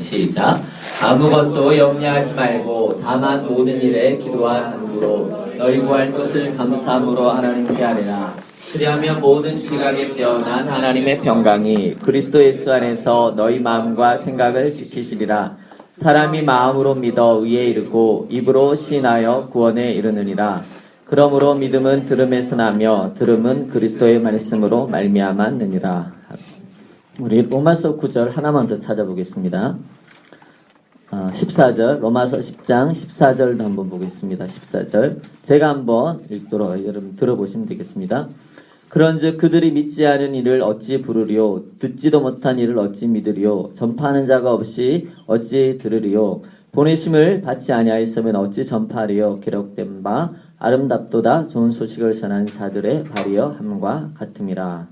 시작. 아무것도 염려하지 말고 다만 모든 일에 기도와 간구로 너희 구할 것을 감사함으로 하나님께 아뢰라. 그리하면 모든 지각에 뛰어난 하나님의 평강이 그리스도 예수 안에서 너희 마음과 생각을 지키시리라. 사람이 마음으로 믿어 의에 이르고 입으로 시인하여 구원에 이르느니라. 그러므로 믿음은 들음에서 나며 들음은 그리스도의 말씀으로 말미암았느니라. 우리 로마서 9절 하나만 더 찾아보겠습니다. 14절, 로마서 10장 14절도 한번 보겠습니다. 14절. 제가 한번 읽도록 여러분 들어보시면 되겠습니다. 그런즉 그들이 믿지 않은 이를 어찌 부르리요? 듣지도 못한 이를 어찌 믿으리요? 전파하는 자가 없이 어찌 들으리요? 보내심을 받지 아니하였으면 어찌 전파하리요? 기록된 바 아름답도다 좋은 소식을 전하는 자들의 발이여 함과 같음이라.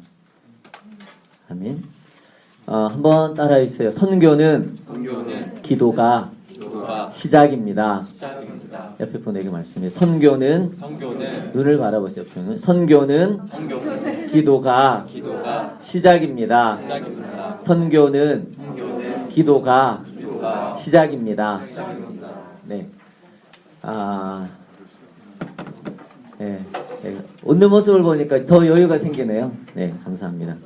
아멘. 한번 따라해 주세요. 선교는 기도가 시작입니다. 옆에 분에게 말씀해요. 선교는 눈을 바라보세요. 선교는 기도가 시작입니다. 선교는 기도가 시작입니다. 네. 네. 웃는 모습을 보니까 더 여유가 생기네요. 네, 감사합니다.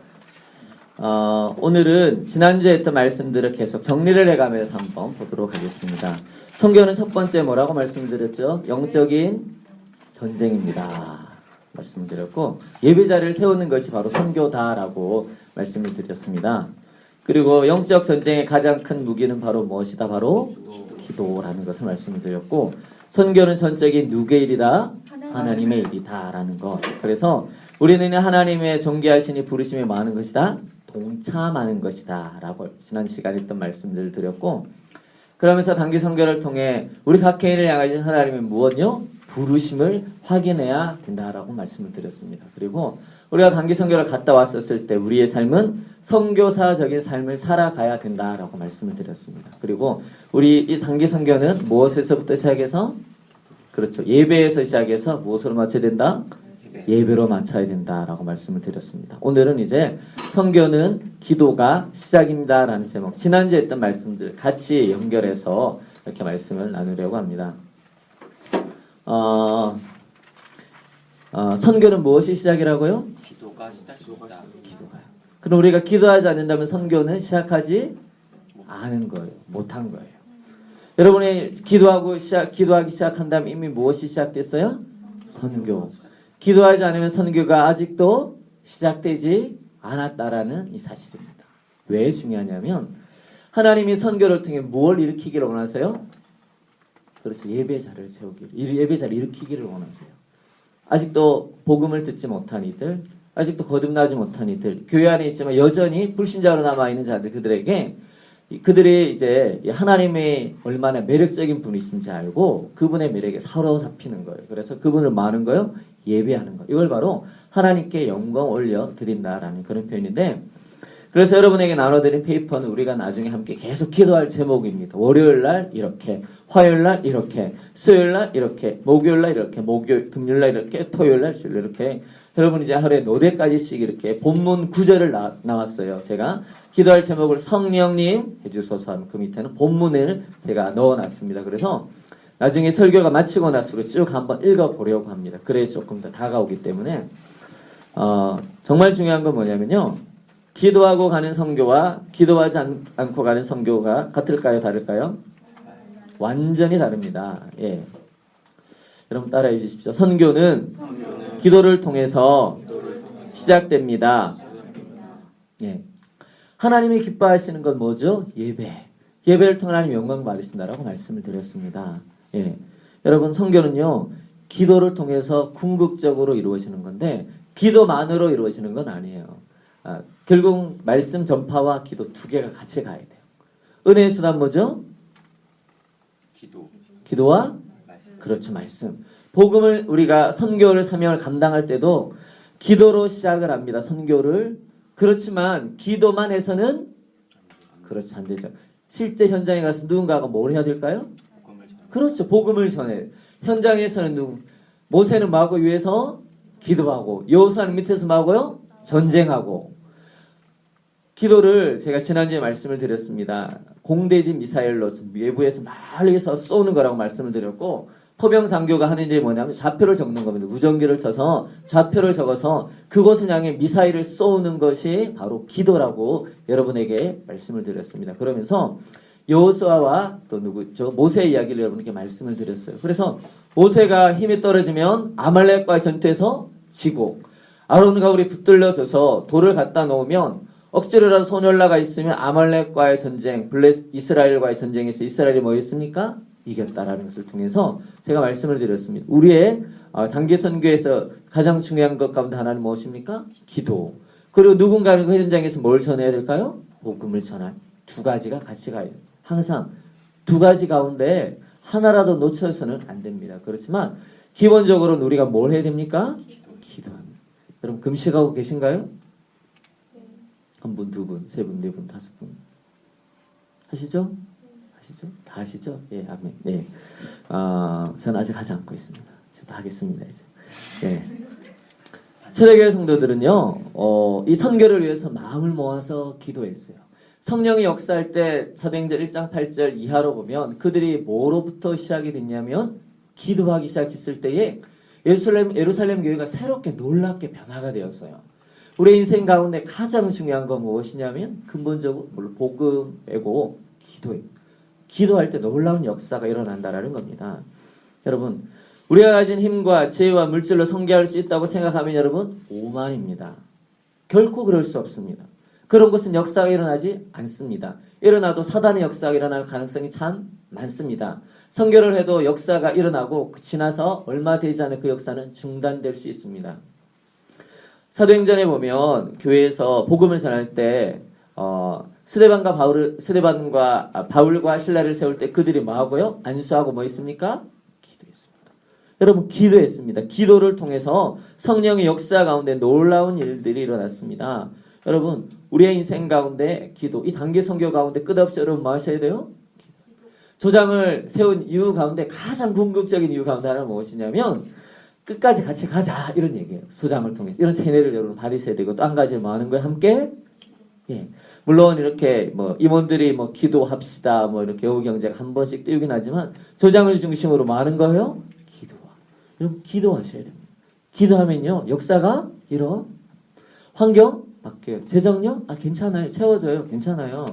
오늘은 지난주에 했던 말씀들을 계속 정리를 해가면서 한번 보도록 하겠습니다. 선교는 첫 번째 뭐라고 말씀드렸죠? 영적인 전쟁입니다. 말씀드렸고 예배자를 세우는 것이 바로 선교다라고 말씀을 드렸습니다. 그리고 영적 전쟁의 가장 큰 무기는 바로 무엇이다? 바로 기도라는 것을 말씀을 드렸고 선교는 전적인 누구의 일이다? 하나님의 일이다라는 것. 그래서 우리는 하나님의 존귀하시니 부르심에 많은 것이다? 동참하는 것이다 라고 지난 시간에 했던 말씀들을 드렸고 그러면서 단기 선교를 통해 우리 각 개인을 향하신 하나님의 무엇요? 부르심을 확인해야 된다라고 말씀을 드렸습니다. 그리고 우리가 단기 선교를 갔다 왔었을 때 우리의 삶은 선교사적인 삶을 살아가야 된다라고 말씀을 드렸습니다. 그리고 우리 이 단기 선교는 무엇에서부터 시작해서 그렇죠. 예배에서 시작해서 무엇으로 마쳐야 된다? 예배로 마쳐야 된다라고 말씀을 드렸습니다. 오늘은 이제 선교는 기도가 시작입니다라는 제목, 지난주에 했던 말씀들 같이 연결해서 이렇게 말씀을 나누려고 합니다. 선교는 무엇이 시작이라고요? 기도가 시작입니다. 기도가요. 그럼 우리가 기도하지 않는다면 선교는 시작하지 않은 거예요. 못한 거예요. 여러분이 기도하기 시작한다면 이미 무엇이 시작됐어요? 선교. 기도하지 않으면 선교가 아직도 시작되지 않았다라는 이 사실입니다. 왜 중요하냐면 하나님이 선교를 통해 무엇을 일으키기를 원하세요? 그래서 예배자를 세우기를, 예배자를 일으키기를 원하세요. 아직도 복음을 듣지 못한 이들, 아직도 거듭나지 못한 이들, 교회 안에 있지만 여전히 불신자로 남아있는 자들, 그들이 이제 하나님의 얼마나 매력적인 분이신지 알고 그분의 매력에 사로잡히는 거예요. 그래서 그분을 뭐 하는 거예요? 예배하는 거. 이걸 바로 하나님께 영광 올려 드린다라는 그런 표현인데, 그래서 여러분에게 나눠드린 페이퍼는 우리가 나중에 함께 계속 기도할 제목입니다. 월요일 날 이렇게, 화요일 날 이렇게, 수요일 날 이렇게, 목요일 날 이렇게, 금요일 날 이렇게, 토요일 날 주일 이렇게. 여러분 이제 하루에 4대까지씩 이렇게 본문 구절을 나왔어요. 제가 기도할 제목을 성령님 해주소서 하면 그 밑에는 본문을 제가 넣어놨습니다. 그래서 나중에 설교가 마치고 나서 쭉 한번 읽어보려고 합니다. 그래야 조금 더 다가오기 때문에 정말 중요한 건 뭐냐면요. 기도하고 가는 선교와 기도하지 않고 가는 선교가 같을까요? 다를까요? 완전히 다릅니다. 예. 여러분 따라해 주십시오. 선교는 기도를 통해서 시작됩니다. 예. 하나님이 기뻐하시는 건 뭐죠? 예배. 예배를 통해 하나님 영광 받으신다라고 말씀을 드렸습니다. 예. 여러분 선교는요. 기도를 통해서 궁극적으로 이루어지는 건데 기도만으로 이루어지는 건 아니에요. 결국 말씀 전파와 기도 두 개가 같이 가야 돼요. 은혜의 수단 뭐죠? 기도와 그렇죠. 말씀. 복음을 우리가 선교를 사명을 감당할 때도 기도로 시작을 합니다. 선교를. 그렇지만 기도만 해서는 그렇지 안 되죠. 실제 현장에 가서 누군가가 뭘 해야 될까요? 그렇죠. 복음을 전해. 현장에서는 모세는 뭐하고 위에서 기도하고 여호수아는 밑에서 뭐하고요? 전쟁하고. 기도를 제가 지난주에 말씀을 드렸습니다. 공대지 미사일로서 외부에서 멀리서 쏘는 거라고 말씀을 드렸고 포병상교가 하는 일이 뭐냐면 좌표를 적는 겁니다. 무전기를 쳐서 좌표를 적어서 그곳을 향해 미사일을 쏘는 것이 바로 기도라고 여러분에게 말씀을 드렸습니다. 그러면서 여호수아와 또 누구죠? 모세의 이야기를 여러분께 말씀을 드렸어요. 그래서 모세가 힘이 떨어지면 아말렉과의 전투에서 지고 아론과 우리 붙들려져서 돌을 갖다 놓으면 억지로라도 손이 올라가 있으면 아말렉과의 전쟁, 이스라엘과의 전쟁에서 이스라엘이 뭐였습니까? 이겼다라는 것을 통해서 제가 말씀을 드렸습니다. 우리의 단기 선교에서 가장 중요한 것 가운데 하나는 무엇입니까? 기도. 그리고 누군가는 그 현장에서 뭘 전해야 될까요? 복음을 전할. 두 가지가 같이 가요. 항상 두 가지 가운데 하나라도 놓쳐서는 안 됩니다. 그렇지만 기본적으로는 우리가 뭘 해야 됩니까? 기도합니다. 여러분 금식하고 계신가요? 한 분, 두 분, 세 분, 네 분, 다섯 분 하시죠? 하시죠? 다 하시죠? 예, 아멘. 예. 저는 아직 하지 않고 있습니다. 저도 하겠습니다. 이제. 예. 초대교회 성도들은요, 이 선교를 위해서 마음을 모아서 기도했어요. 성령이 역사할 때 사도행전 1장 8절 이하로 보면 그들이 뭐로부터 시작이 됐냐면 기도하기 시작했을 때에 예루살렘 교회가 새롭게 놀랍게 변화가 되었어요. 우리 인생 가운데 가장 중요한 건 무엇이냐면 근본적으로 물론 복음이고 기도예요. 기도할 때 놀라운 역사가 일어난다라는 겁니다. 여러분 우리가 가진 힘과 지혜와 물질로 선교할 수 있다고 생각하면 여러분 오만입니다. 결코 그럴 수 없습니다. 그런 것은 역사가 일어나지 않습니다. 일어나도 사단의 역사가 일어날 가능성이 참 많습니다. 선교를 해도 역사가 일어나고 지나서 얼마 되지 않은 그 역사는 중단될 수 있습니다. 사도행전에 보면 교회에서 복음을 전할 때 스데반과 바울과 신라를 세울 때 그들이 뭐하고요? 안수하고 뭐 했습니까? 기도했습니다. 여러분 기도했습니다. 기도를 통해서 성령의 역사 가운데 놀라운 일들이 일어났습니다. 여러분 우리의 인생 가운데 기도, 이 단기 선교 가운데 끝없이 여러분 뭐 하셔야 돼요? 기도. 조장을 세운 이유 가운데 가장 궁극적인 이유 가운데 하나는 무엇이냐면 끝까지 같이 가자 이런 얘기예요. 소장을 통해서 이런 세뇌를 여러분 받으셔야 되고 또 한 가지 뭐 하는 거예요? 함께 예. 물론 이렇게 뭐 임원들이 뭐 기도합시다 뭐 이렇게 여우 경제가 한 번씩 띄우긴 하지만 조장을 중심으로 뭐 하는 거예요? 기도와. 여러분 기도하셔야 됩니다. 기도하면요 역사가 환경 바뀌어요. 재정력 괜찮아요. 채워져요. 괜찮아요.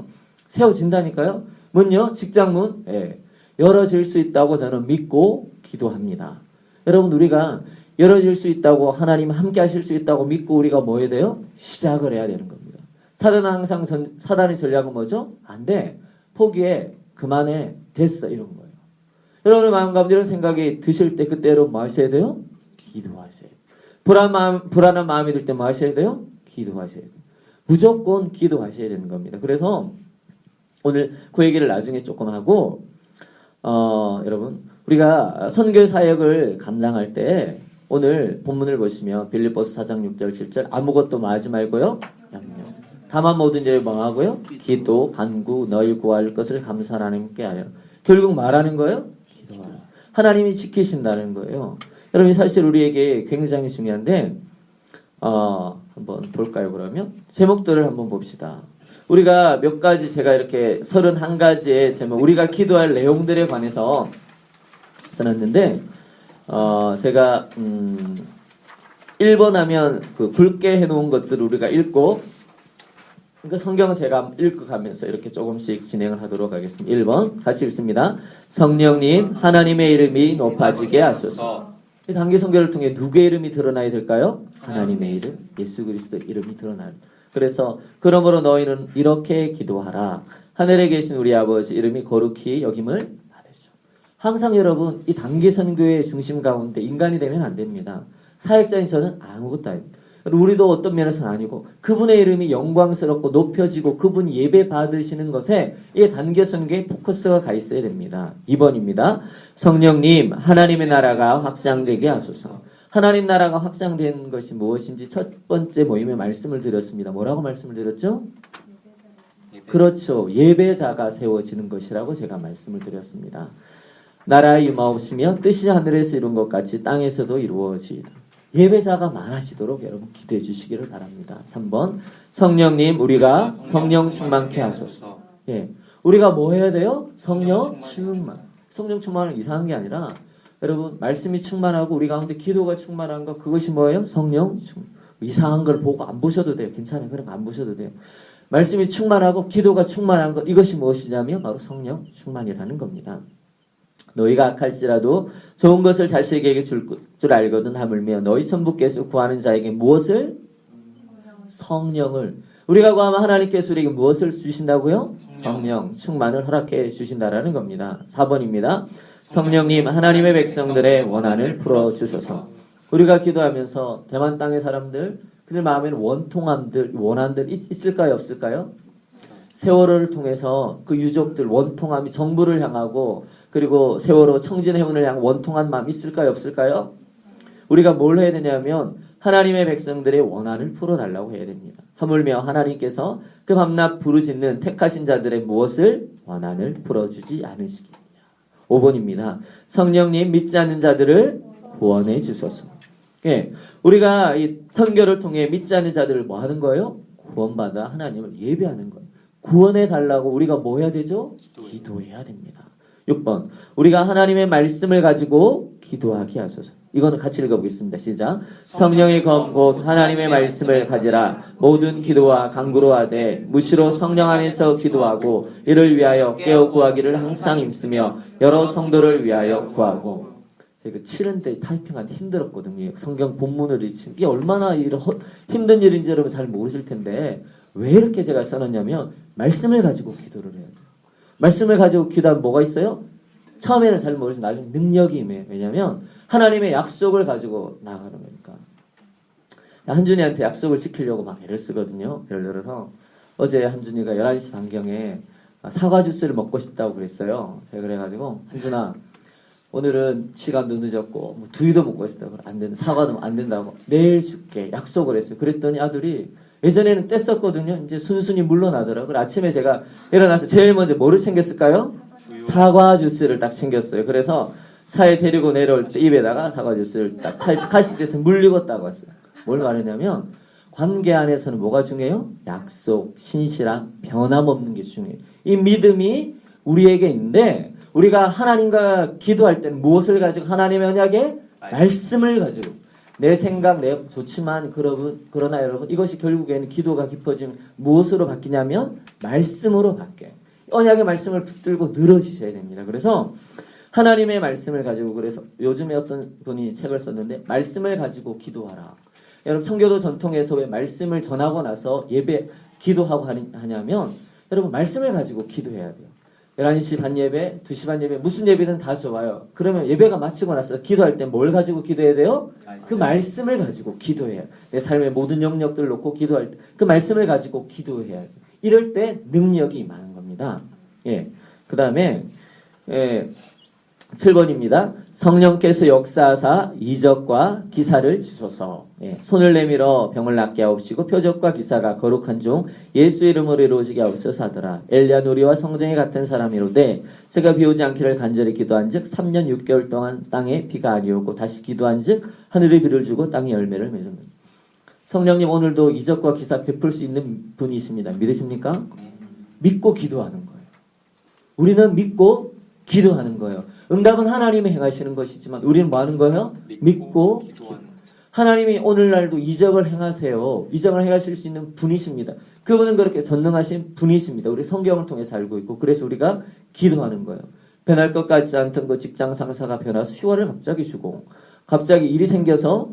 채워진다니까요. 문요 직장문 열어질 수 있다고 저는 믿고 기도합니다. 여러분 우리가 열어질 수 있다고 하나님 함께 하실 수 있다고 믿고 우리가 뭐 해야 돼요? 시작을 해야 되는 겁니다. 사단은 항상 사단의 전략은 뭐죠? 안 돼. 포기해. 그만해. 됐어. 이런 거예요. 여러분의 마음 가운데 이런 생각이 드실 때 그때로 뭐 하셔야 돼요? 기도하셔야 돼요. 불안한 마음이 들 때 뭐 하셔야 돼요? 기도하셔야 돼요. 무조건 기도하셔야 되는 겁니다. 그래서 오늘 그 얘기를 나중에 조금 하고 여러분 우리가 선교 사역을 감당할 때 오늘 본문을 보시면 빌립보서 4장 6절 7절 아무것도 하지 말고요. 다만 모든 일을 망하고요. 기도, 간구, 너희 구할 것을 감사한 하나님께 하려. 결국 말하는 거예요? 기도하라. 하나님이 지키신다는 거예요. 여러분 사실 우리에게 굉장히 중요한데 한번 볼까요 그러면? 제목들을 한번 봅시다. 우리가 몇 가지 제가 이렇게 31가지의 제목 우리가 기도할 내용들에 관해서 써놨는데 제가 1번 하면 그 굵게 해놓은 것들을 우리가 읽고 그러니까 성경은 제가 읽어가면서 이렇게 조금씩 진행을 하도록 하겠습니다. 1번 같이 읽습니다. 성령님 하나님의 이름이 높아지게 하소서. 이 단기 선교를 통해 누구의 이름이 드러나야 될까요? 하나님의 이름, 예수 그리스도의 이름이 드러나요. 그래서 그러므로 너희는 이렇게 기도하라. 하늘에 계신 우리 아버지 이름이 거룩히 여김을 받으시오. 항상 여러분 이 단기 선교의 중심 가운데 인간이 되면 안 됩니다. 사역자인 저는 아무것도 아닙니다. 우리도 어떤 면에서는 아니고 그분의 이름이 영광스럽고 높여지고 그분이 예배 받으시는 것에 이 단기 선교의 포커스가 가 있어야 됩니다. 2번입니다. 성령님 하나님의 나라가 확장되게 하소서. 하나님 나라가 확장된 것이 무엇인지 첫 번째 모임에 말씀을 드렸습니다. 뭐라고 말씀을 드렸죠? 그렇죠. 예배자가 세워지는 것이라고 제가 말씀을 드렸습니다. 나라의 임하옵시며 뜻이 하늘에서 이룬 것 같이 땅에서도 이루어지이다. 예배자가 많아지도록 여러분 기도해 주시기를 바랍니다. 3번 성령님 우리가 성령 충만케 하소서. 예, 우리가 뭐 해야 돼요? 성령 충만. 성령 충만은 이상한 게 아니라 여러분 말씀이 충만하고 우리 가운데 기도가 충만한 거 그것이 뭐예요? 성령 충만. 이상한 걸 보고 안 보셔도 돼요. 괜찮아요. 그런 거 안 보셔도 돼요. 말씀이 충만하고 기도가 충만한 것 이것이 무엇이냐면 바로 성령 충만이라는 겁니다. 너희가 악할지라도 좋은 것을 자식에게 줄 알거든 하물며 너희 천부께서 구하는 자에게 무엇을? 성령을. 우리가 구하면 하나님께서 우리에게 무엇을 주신다고요? 성령 충만을 허락해 주신다라는 겁니다. 4번입니다. 성령님 하나님의 백성들의 원한을 풀어주소서. 우리가 기도하면서 대만 땅의 사람들 그들 마음에는 원한들 있을까요? 없을까요? 세월호를 통해서 그 유족들 원통함이 정부를 향하고 그리고 세월호 청진해운을 향한 원통한 마음 있을까요? 없을까요? 우리가 뭘 해야 되냐면 하나님의 백성들의 원한을 풀어달라고 해야 됩니다. 하물며 하나님께서 그 밤낮 부르짖는 택하신 자들의 무엇을? 원한을 풀어주지 않으시겠냐. 5번입니다. 성령님 믿지 않는 자들을 구원해 주소서. 예, 우리가 이 선교를 통해 믿지 않는 자들을 뭐 하는 거예요? 구원받아 하나님을 예배하는 거예요. 구원해 달라고 우리가 뭐 해야 되죠? 기도해야 됩니다. 6번. 우리가 하나님의 말씀을 가지고 기도하게 하소서. 이거는 같이 읽어보겠습니다. 시작. 성령의 검 곧 하나님의 말씀을 가지라. 모든 기도와 간구로 하되 무시로 성령 안에서 기도하고 이를 위하여 깨어 구하기를 항상 힘쓰며 여러 성도를 위하여 구하고. 제가 치는데 타이핑하는데 힘들었거든요. 성경 본문을 읽는 이게 얼마나 힘든 일인지 여러분 잘 모르실 텐데 왜 이렇게 제가 써놨냐면 말씀을 가지고 기도를 해야 돼요. 말씀을 가지고 기도하면 뭐가 있어요? 처음에는 잘 모르지만 나중에 능력이 임해요. 왜냐하면 하나님의 약속을 가지고 나아가는 거니까. 한준이한테 약속을 지키려고 막 애를 쓰거든요. 예를 들어서 어제 한준이가 11시 반경에 사과 주스를 먹고 싶다고 그랬어요. 제가 그래가지고 한준아 오늘은 시간도 늦었고 뭐 두유도 먹고 싶다고 안 된다. 사과도 안 된다고 내일 줄게 약속을 했어요. 그랬더니 아들이 예전에는 뗐었거든요. 이제 순순히 물러나더라고요. 아침에 제가 일어나서 제일 먼저 뭐를 챙겼을까요? 사과 주스를 딱 챙겼어요. 그래서 차에 데리고 내려올 때 입에다가 사과 주스를 딱 카시트에서 물리고 따고 왔어요. 뭘 말하냐면 관계 안에서는 뭐가 중요해요? 약속, 신실함, 변함없는 게 중요해요. 이 믿음이 우리에게 있는데 우리가 하나님과 기도할 때는 무엇을 가지고 하나님의 언약에 말씀을 가지고 내 생각, 좋지만 그러나 여러분 이것이 결국에는 기도가 깊어지면 무엇으로 바뀌냐면 말씀으로 바뀌어요. 언약의 말씀을 붙들고 늘어지셔야 됩니다. 그래서 하나님의 말씀을 가지고 그래서 요즘에 어떤 분이 책을 썼는데 말씀을 가지고 기도하라. 여러분 청교도 전통에서 왜 말씀을 전하고 나서 예배 기도하고 하냐면 여러분 말씀을 가지고 기도해야 돼요. 11시 반 예배, 2시 반 예배, 무슨 예배든 다 좋아요. 그러면 예배가 마치고 나서 기도할 때 뭘 가지고 기도해야 돼요? 그 말씀을 가지고 기도해야 돼요. 내 삶의 모든 영역들을 놓고 기도할 때 그 말씀을 가지고 기도해야 돼요. 이럴 때 능력이 임하는 겁니다. 예. 그 다음에 7번입니다. 성령께서 역사하사 이적과 기사를 주소서. 예. 손을 내밀어 병을 낫게 하옵시고 표적과 기사가 거룩한 종 예수 이름으로 이루어지게 하옵소서 하더라. 엘리야 노리와 성정이 같은 사람이로되 새가 비오지 않기를 간절히 기도한즉 3년 6개월 동안 땅에 비가 아니오고 다시 기도한즉 하늘이 비를 주고 땅이 열매를 맺었느니라. 성령님 오늘도 이적과 기사 베풀 수 있는 분이 있습니다. 믿으십니까? 믿고 기도하는 거예요. 우리는 믿고 기도하는 거예요. 응답은 하나님이 행하시는 것이지만 우리는 뭐 하는 거예요? 믿고 하나님이 오늘날도 이적을 행하세요. 이적을 행하실 수 있는 분이십니다. 그분은 그렇게 전능하신 분이십니다. 우리 성경을 통해서 알고 있고 그래서 우리가 기도하는 거예요. 변할 것 같지 않던 그 직장 상사가 변해서 휴가를 갑자기 주고 갑자기 일이 생겨서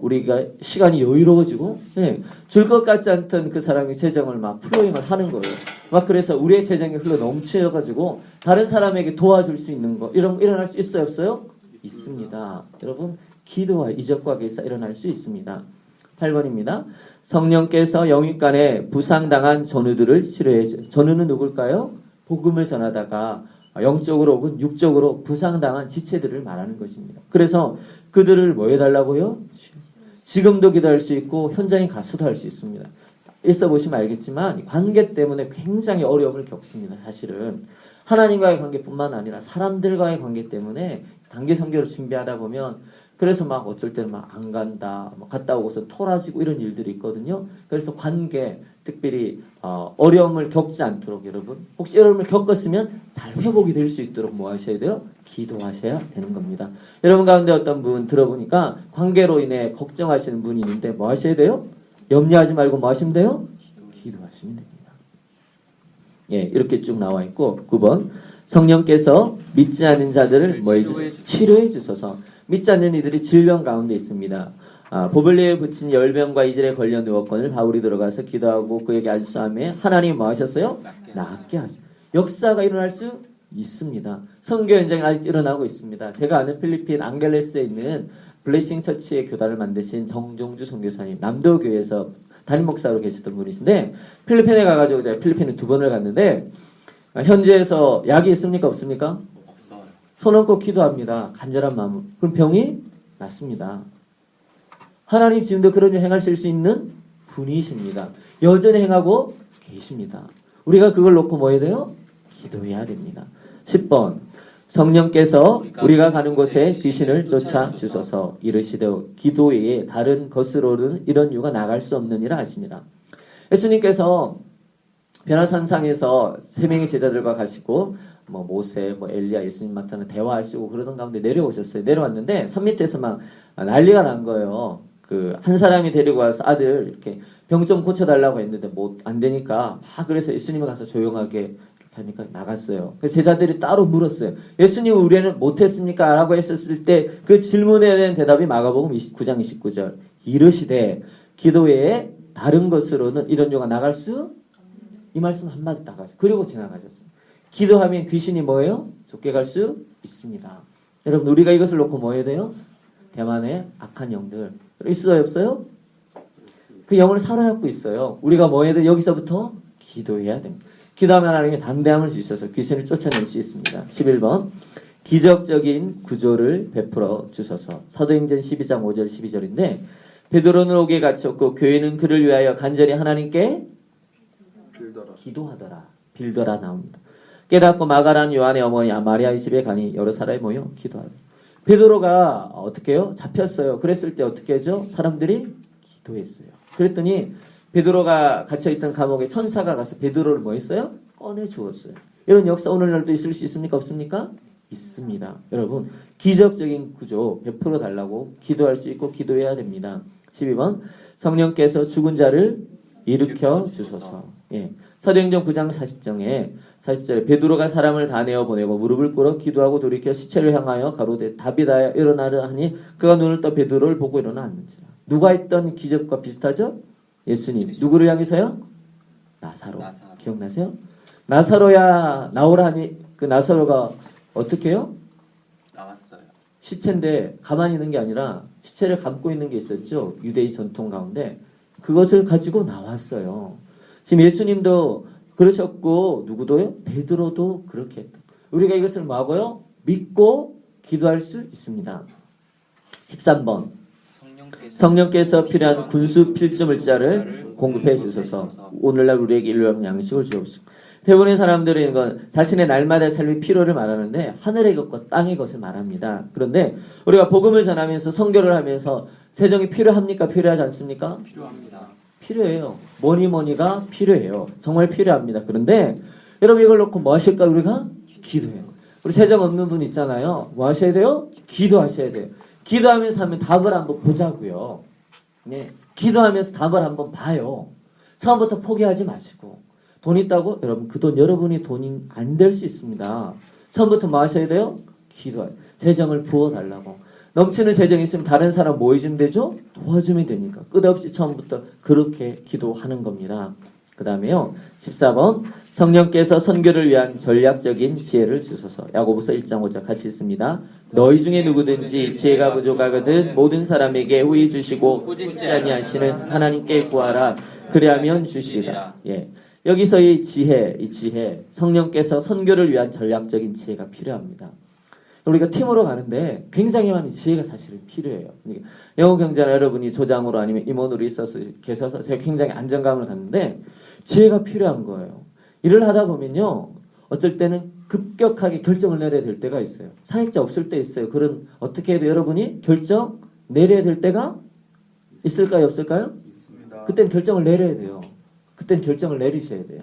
우리가 시간이 여유로워지고 줄 것 같지 않던 그 사람이 재정을 막 플로잉을 하는 거예요. 막 그래서 우리의 재정이 흘러 넘쳐가지고 다른 사람에게 도와줄 수 있는 거 이런 거 일어날 수 있어요 없어요? 있습니다. 여러분 기도와 이적과 기사 일어날 수 있습니다. 8번입니다. 성령께서 영육간에 부상당한 전우들을 치료해 줘요. 전우는 누굴까요? 복음을 전하다가 영적으로 혹은 육적으로 부상당한 지체들을 말하는 것입니다. 그래서 그들을 뭐 해달라고요? 지금도 기도할 수 있고 현장에 가서도 할 수 있습니다. 있어보시면 알겠지만 관계 때문에 굉장히 어려움을 겪습니다. 사실은 하나님과의 관계뿐만 아니라 사람들과의 관계 때문에 단기 선교를 준비하다 보면 그래서 막 어쩔 때는 막 안 간다, 갔다 오고서 토라지고 이런 일들이 있거든요. 그래서 관계, 특별히 어려움을 겪지 않도록 여러분, 혹시 어려움을 겪었으면 잘 회복이 될 수 있도록 뭐 하셔야 돼요? 기도하셔야 되는 겁니다. 여러분 가운데 어떤 분 들어보니까 관계로 인해 걱정하시는 분이 있는데 뭐 하셔야 돼요? 염려하지 말고 뭐 하시면 돼요? 기도하시면 됩니다. 예, 이렇게 쭉 나와 있고 9번 성령께서 믿지 않는 자들을 뭐 치료해 주소서. 믿지 않는 이들이 질병 가운데 있습니다. 보블리에 붙인 열병과 이질에 걸려 누웠거늘 바울이 들어가서 기도하고 그에게 안수하며 하나님이 뭐 하셨어요? 낫게 하셨어요. 역사가 일어날 수 있습니다. 선교 현장이 아직 일어나고 있습니다. 제가 아는 필리핀 앙겔레스에 있는 블레싱 처치의 교단을 만드신 정종주 선교사님, 남도교회에서 담임 목사로 계셨던 분이신데 필리핀에 가가지고 제가 필리핀에 2번을 갔는데 현지에서 약이 있습니까? 없습니까? 없어요. 손 얹고 기도합니다. 간절한 마음으로. 그럼 병이 낫습니다. 하나님 지금도 그런 일 행하실 수 있는 분이십니다. 여전히 행하고 계십니다. 우리가 그걸 놓고 뭐 해야 돼요? 기도해야 됩니다. 10번 성령께서 우리가 가는 곳에 귀신을 쫓아 주소서. 이르시되 기도 외에 다른 것으로는 이런 유가 나갈 수 없느니라 하시니라. 예수님께서 변화산상에서 3명의 제자들과 가시고 뭐 모세, 뭐 엘리야, 예수님 나타나 대화하시고 그러던 가운데 내려오셨어요. 내려왔는데 산 밑에서 막 난리가 난 거예요. 그 한 사람이 데리고 와서 아들 이렇게 병 좀 고쳐달라고 했는데 뭐 안 되니까 막 그래서 예수님이 가서 조용하게 이렇게 하니까 나갔어요. 그래서 제자들이 따로 물었어요. 예수님 우리는 못했습니까? 라고 했었을 때 그 질문에 대한 대답이 마가복음 29장 29절 이르시되 기도 외에 다른 것으로는 이런 유가 나갈 수 이 말씀 한마디 나가죠. 그리고 지나가셨어요. 기도하면 귀신이 뭐예요? 쫓겨갈 수 있습니다. 여러분 우리가 이것을 놓고 뭐 해야 돼요? 대만의 악한 영들 있어요 없어요? 그 영을 사로잡고 있어요. 우리가 뭐 해야 돼요? 여기서부터 기도해야 됩니다. 기도하면 하나님의 담대함을 주셔서 귀신을 쫓아낼 수 있습니다. 11번 기적적인 구조를 베풀어 주셔서. 사도행전 12장 5절 12절인데 베드로는 옥에 갇혔고 교회는 그를 위하여 간절히 하나님께 기도하더라. 빌더라 나옵니다. 깨닫고 마가란 요한의 어머니 마리아의 집에 가니 여러 사람이 모여 기도하더라. 베드로가 어떻게 해요? 잡혔어요. 그랬을 때 어떻게 하죠? 사람들이 기도했어요. 그랬더니 베드로가 갇혀있던 감옥에 천사가 가서 베드로를 뭐 했어요? 꺼내 주었어요. 이런 역사 오늘날도 있을 수 있습니까? 없습니까? 있습니다. 여러분 기적적인 구조 베풀어 달라고 기도할 수 있고 기도해야 됩니다. 12번 성령께서 죽은 자를 일으켜 주소서. 예. 사도행전 9장 40절에 베드로가 사람을 다 내어 보내고 무릎을 꿇어 기도하고 돌이켜 시체를 향하여 가로되 다비다야 일어나라 하니 그가 눈을 떠 베드로를 보고 일어나 앉는지라. 누가 했던 기적과 비슷하죠? 예수님. 누구를 향해서요? 나사로. 기억나세요? 나사로야 나오라 하니 그 나사로가 어떻게 해요? 나왔어요. 시체인데 가만히 있는 게 아니라 시체를 감고 있는 게 있었죠. 유대의 전통 가운데 그것을 가지고 나왔어요. 지금 예수님도 그러셨고 누구도요? 베드로도 그렇게 했다. 우리가 이것을 뭐하고요? 믿고 기도할 수 있습니다. 13번 성령께서 필요한 군수 필수물자를 공급해 주셔서 오늘날 우리에게 일용할 양식을 주옵소서. 대부분의 사람들은 이건 자신의 날마다의 삶의 필요를 말하는데 하늘의 것과 땅의 것을 말합니다. 그런데 우리가 복음을 전하면서 선교를 하면서 세정이 필요합니까? 필요하지 않습니까? 필요합니다. 필요해요. 뭐니가 필요해요. 정말 필요합니다. 그런데 여러분 이걸 놓고 뭐 하실까? 우리가 기도해요. 우리 세정 없는 분 있잖아요. 뭐 하셔야 돼요? 기도하셔야 돼요. 기도하면서 하면 답을 한번 보자고요. 네. 기도하면서 답을 한번 봐요. 처음부터 포기하지 마시고. 돈 있다고? 여러분 그 돈 여러분이 돈이 안 될 수 있습니다. 처음부터 뭐 하셔야 돼요? 기도해요. 재정을 부어달라고. 넘치는 재정이 있으면 다른 사람 뭐 해주면 되죠? 도와주면 되니까. 끝없이 처음부터 그렇게 기도하는 겁니다. 그 다음에요. 14번 성령께서 선교를 위한 전략적인 지혜를 주소서. 야고보서 1장 5절 같이 있습니다. 너희 중에 누구든지 지혜가 부족하거든 모든 사람에게 후히 주시고 꾸짖지 아니하시는 하나님께 구하라. 그리하면 주시리라. 예. 여기서 이 지혜, 성령께서 선교를 위한 전략적인 지혜가 필요합니다. 우리가 팀으로 가는데 굉장히 많은 지혜가 사실은 필요해요. 영어 경제나 여러분이 조장으로 아니면 임원으로 계셔서 제가 굉장히 안정감을 갖는데 지혜가 필요한 거예요. 일을 하다 보면요. 어쩔 때는 급격하게 결정을 내려야 될 때가 있어요. 사역자 없을 때 있어요. 그런 어떻게 해도 여러분이 결정 내려야 될 때가 있을까요? 없을까요? 있습니다. 그때는 결정을 내려야 돼요. 그때는 결정을 내리셔야 돼요.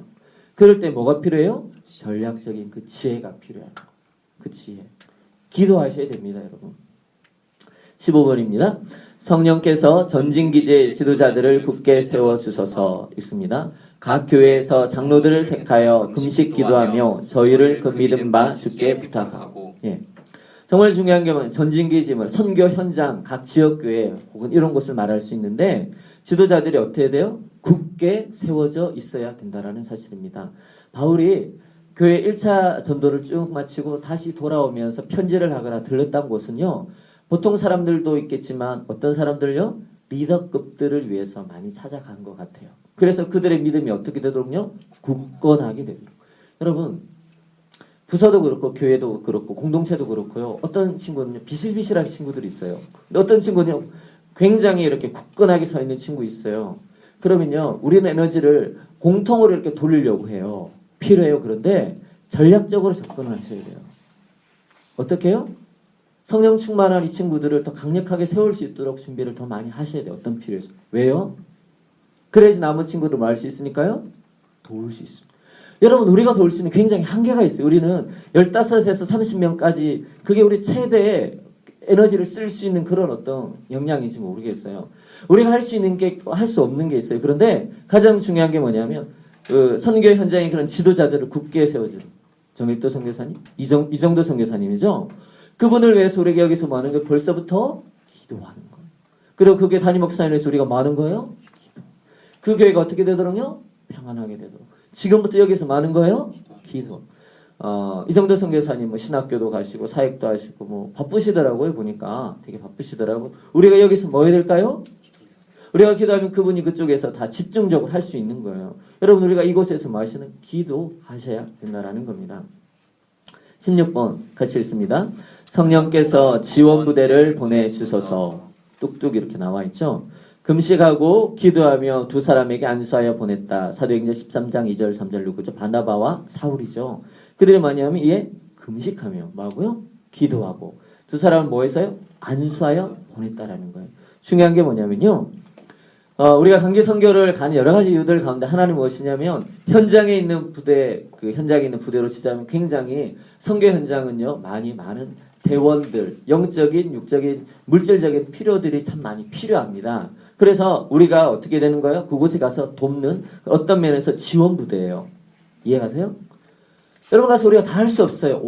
그럴 때 뭐가 필요해요? 전략적인 그 지혜가 필요해요. 그 지혜. 기도하셔야 됩니다, 여러분. 15번입니다. 성령께서 전진기지의 지도자들을 굳게 세워주셔서 있습니다. 각 교회에서 장로들을 택하여 금식 기도하며 저희를 그 믿음 바 주께 부탁하고. 예. 정말 중요한 게 뭐냐면 전진기지, 선교 현장, 각 지역교회 혹은 이런 곳을 말할 수 있는데 지도자들이 어떻게 돼요? 굳게 세워져 있어야 된다라는 사실입니다. 바울이 교회 1차 전도를 쭉 마치고 다시 돌아오면서 편지를 하거나 들렀던 곳은요. 보통 사람들도 있겠지만 어떤 사람들요? 리더급들을 위해서 많이 찾아간 것 같아요. 그래서 그들의 믿음이 어떻게 되도록요? 굳건하게 되도록. 여러분 부서도 그렇고 교회도 그렇고 공동체도 그렇고요. 어떤 친구는요. 비실비실한 친구들이 있어요. 근데 어떤 친구는요. 굉장히 이렇게 굳건하게 서 있는 친구 있어요. 그러면요. 우리는 에너지를 공통으로 이렇게 돌리려고 해요. 필요해요. 그런데 전략적으로 접근을 하셔야 돼요. 어떻게 해요? 성령 충만한 이 친구들을 더 강력하게 세울 수 있도록 준비를 더 많이 하셔야 돼요. 어떤 필요해서. 왜요? 그래야지 남은 친구들 뭐 할 수 있으니까요? 도울 수 있습니다. 여러분 우리가 도울 수 있는 굉장히 한계가 있어요. 우리는 15에서 30명까지 그게 우리 최대의 에너지를 쓸 수 있는 그런 어떤 역량인지 모르겠어요. 우리가 할 수 있는 게 할 수 없는 게 있어요. 그런데 가장 중요한 게 뭐냐면 그 선교 현장의 그런 지도자들을 굳게 세워주는 정일도 선교사님, 이정도 선교사님이죠. 그분을 위해서 우리가 여기서 뭐 하는 거예요? 벌써부터 기도하는 거예요. 그리고 그게 담임 목사님을 위해서 우리가 뭐 하는 거예요? 기도. 그 교회가 어떻게 되도록요? 평안하게 되도록. 지금부터 여기서 뭐 하는 거예요? 기도. 이정도 선교사님 뭐 신학교도 가시고 사역도 하시고 뭐 바쁘시더라고요. 보니까 되게 바쁘시더라고. 우리가 여기서 뭐 해야 될까요? 우리가 기도하면 그분이 그쪽에서 다 집중적으로 할 수 있는 거예요. 여러분 우리가 이곳에서 뭐 하시는 기도하셔야 된다라는 겁니다. 16번 같이 읽습니다. 성령께서 지원 부대를 보내주셔서 뚝뚝 이렇게 나와 있죠. 금식하고 기도하며 두 사람에게 안수하여 보냈다. 사도행전 13장 2절 3절 누구죠? 바나바와 사울이죠. 그들이 뭐냐면 이에 금식하며 뭐하고요? 기도하고 두 사람을 뭐 해서요? 안수하여 보냈다라는 거예요. 중요한 게 뭐냐면요. 우리가 강제 선교를 가는 여러 가지 이유들 가운데 하나는 무엇이냐면 현장에 있는 부대, 그 현장에 있는 부대로 치자면 굉장히 선교 현장은요 많은 재원들, 영적인, 육적인, 물질적인 필요들이 참 많이 필요합니다. 그래서 우리가 어떻게 되는 거예요? 그곳에 가서 돕는 어떤 면에서 지원 부대예요. 이해가세요? 여러분 가서 우리가 다 할 수 없어요.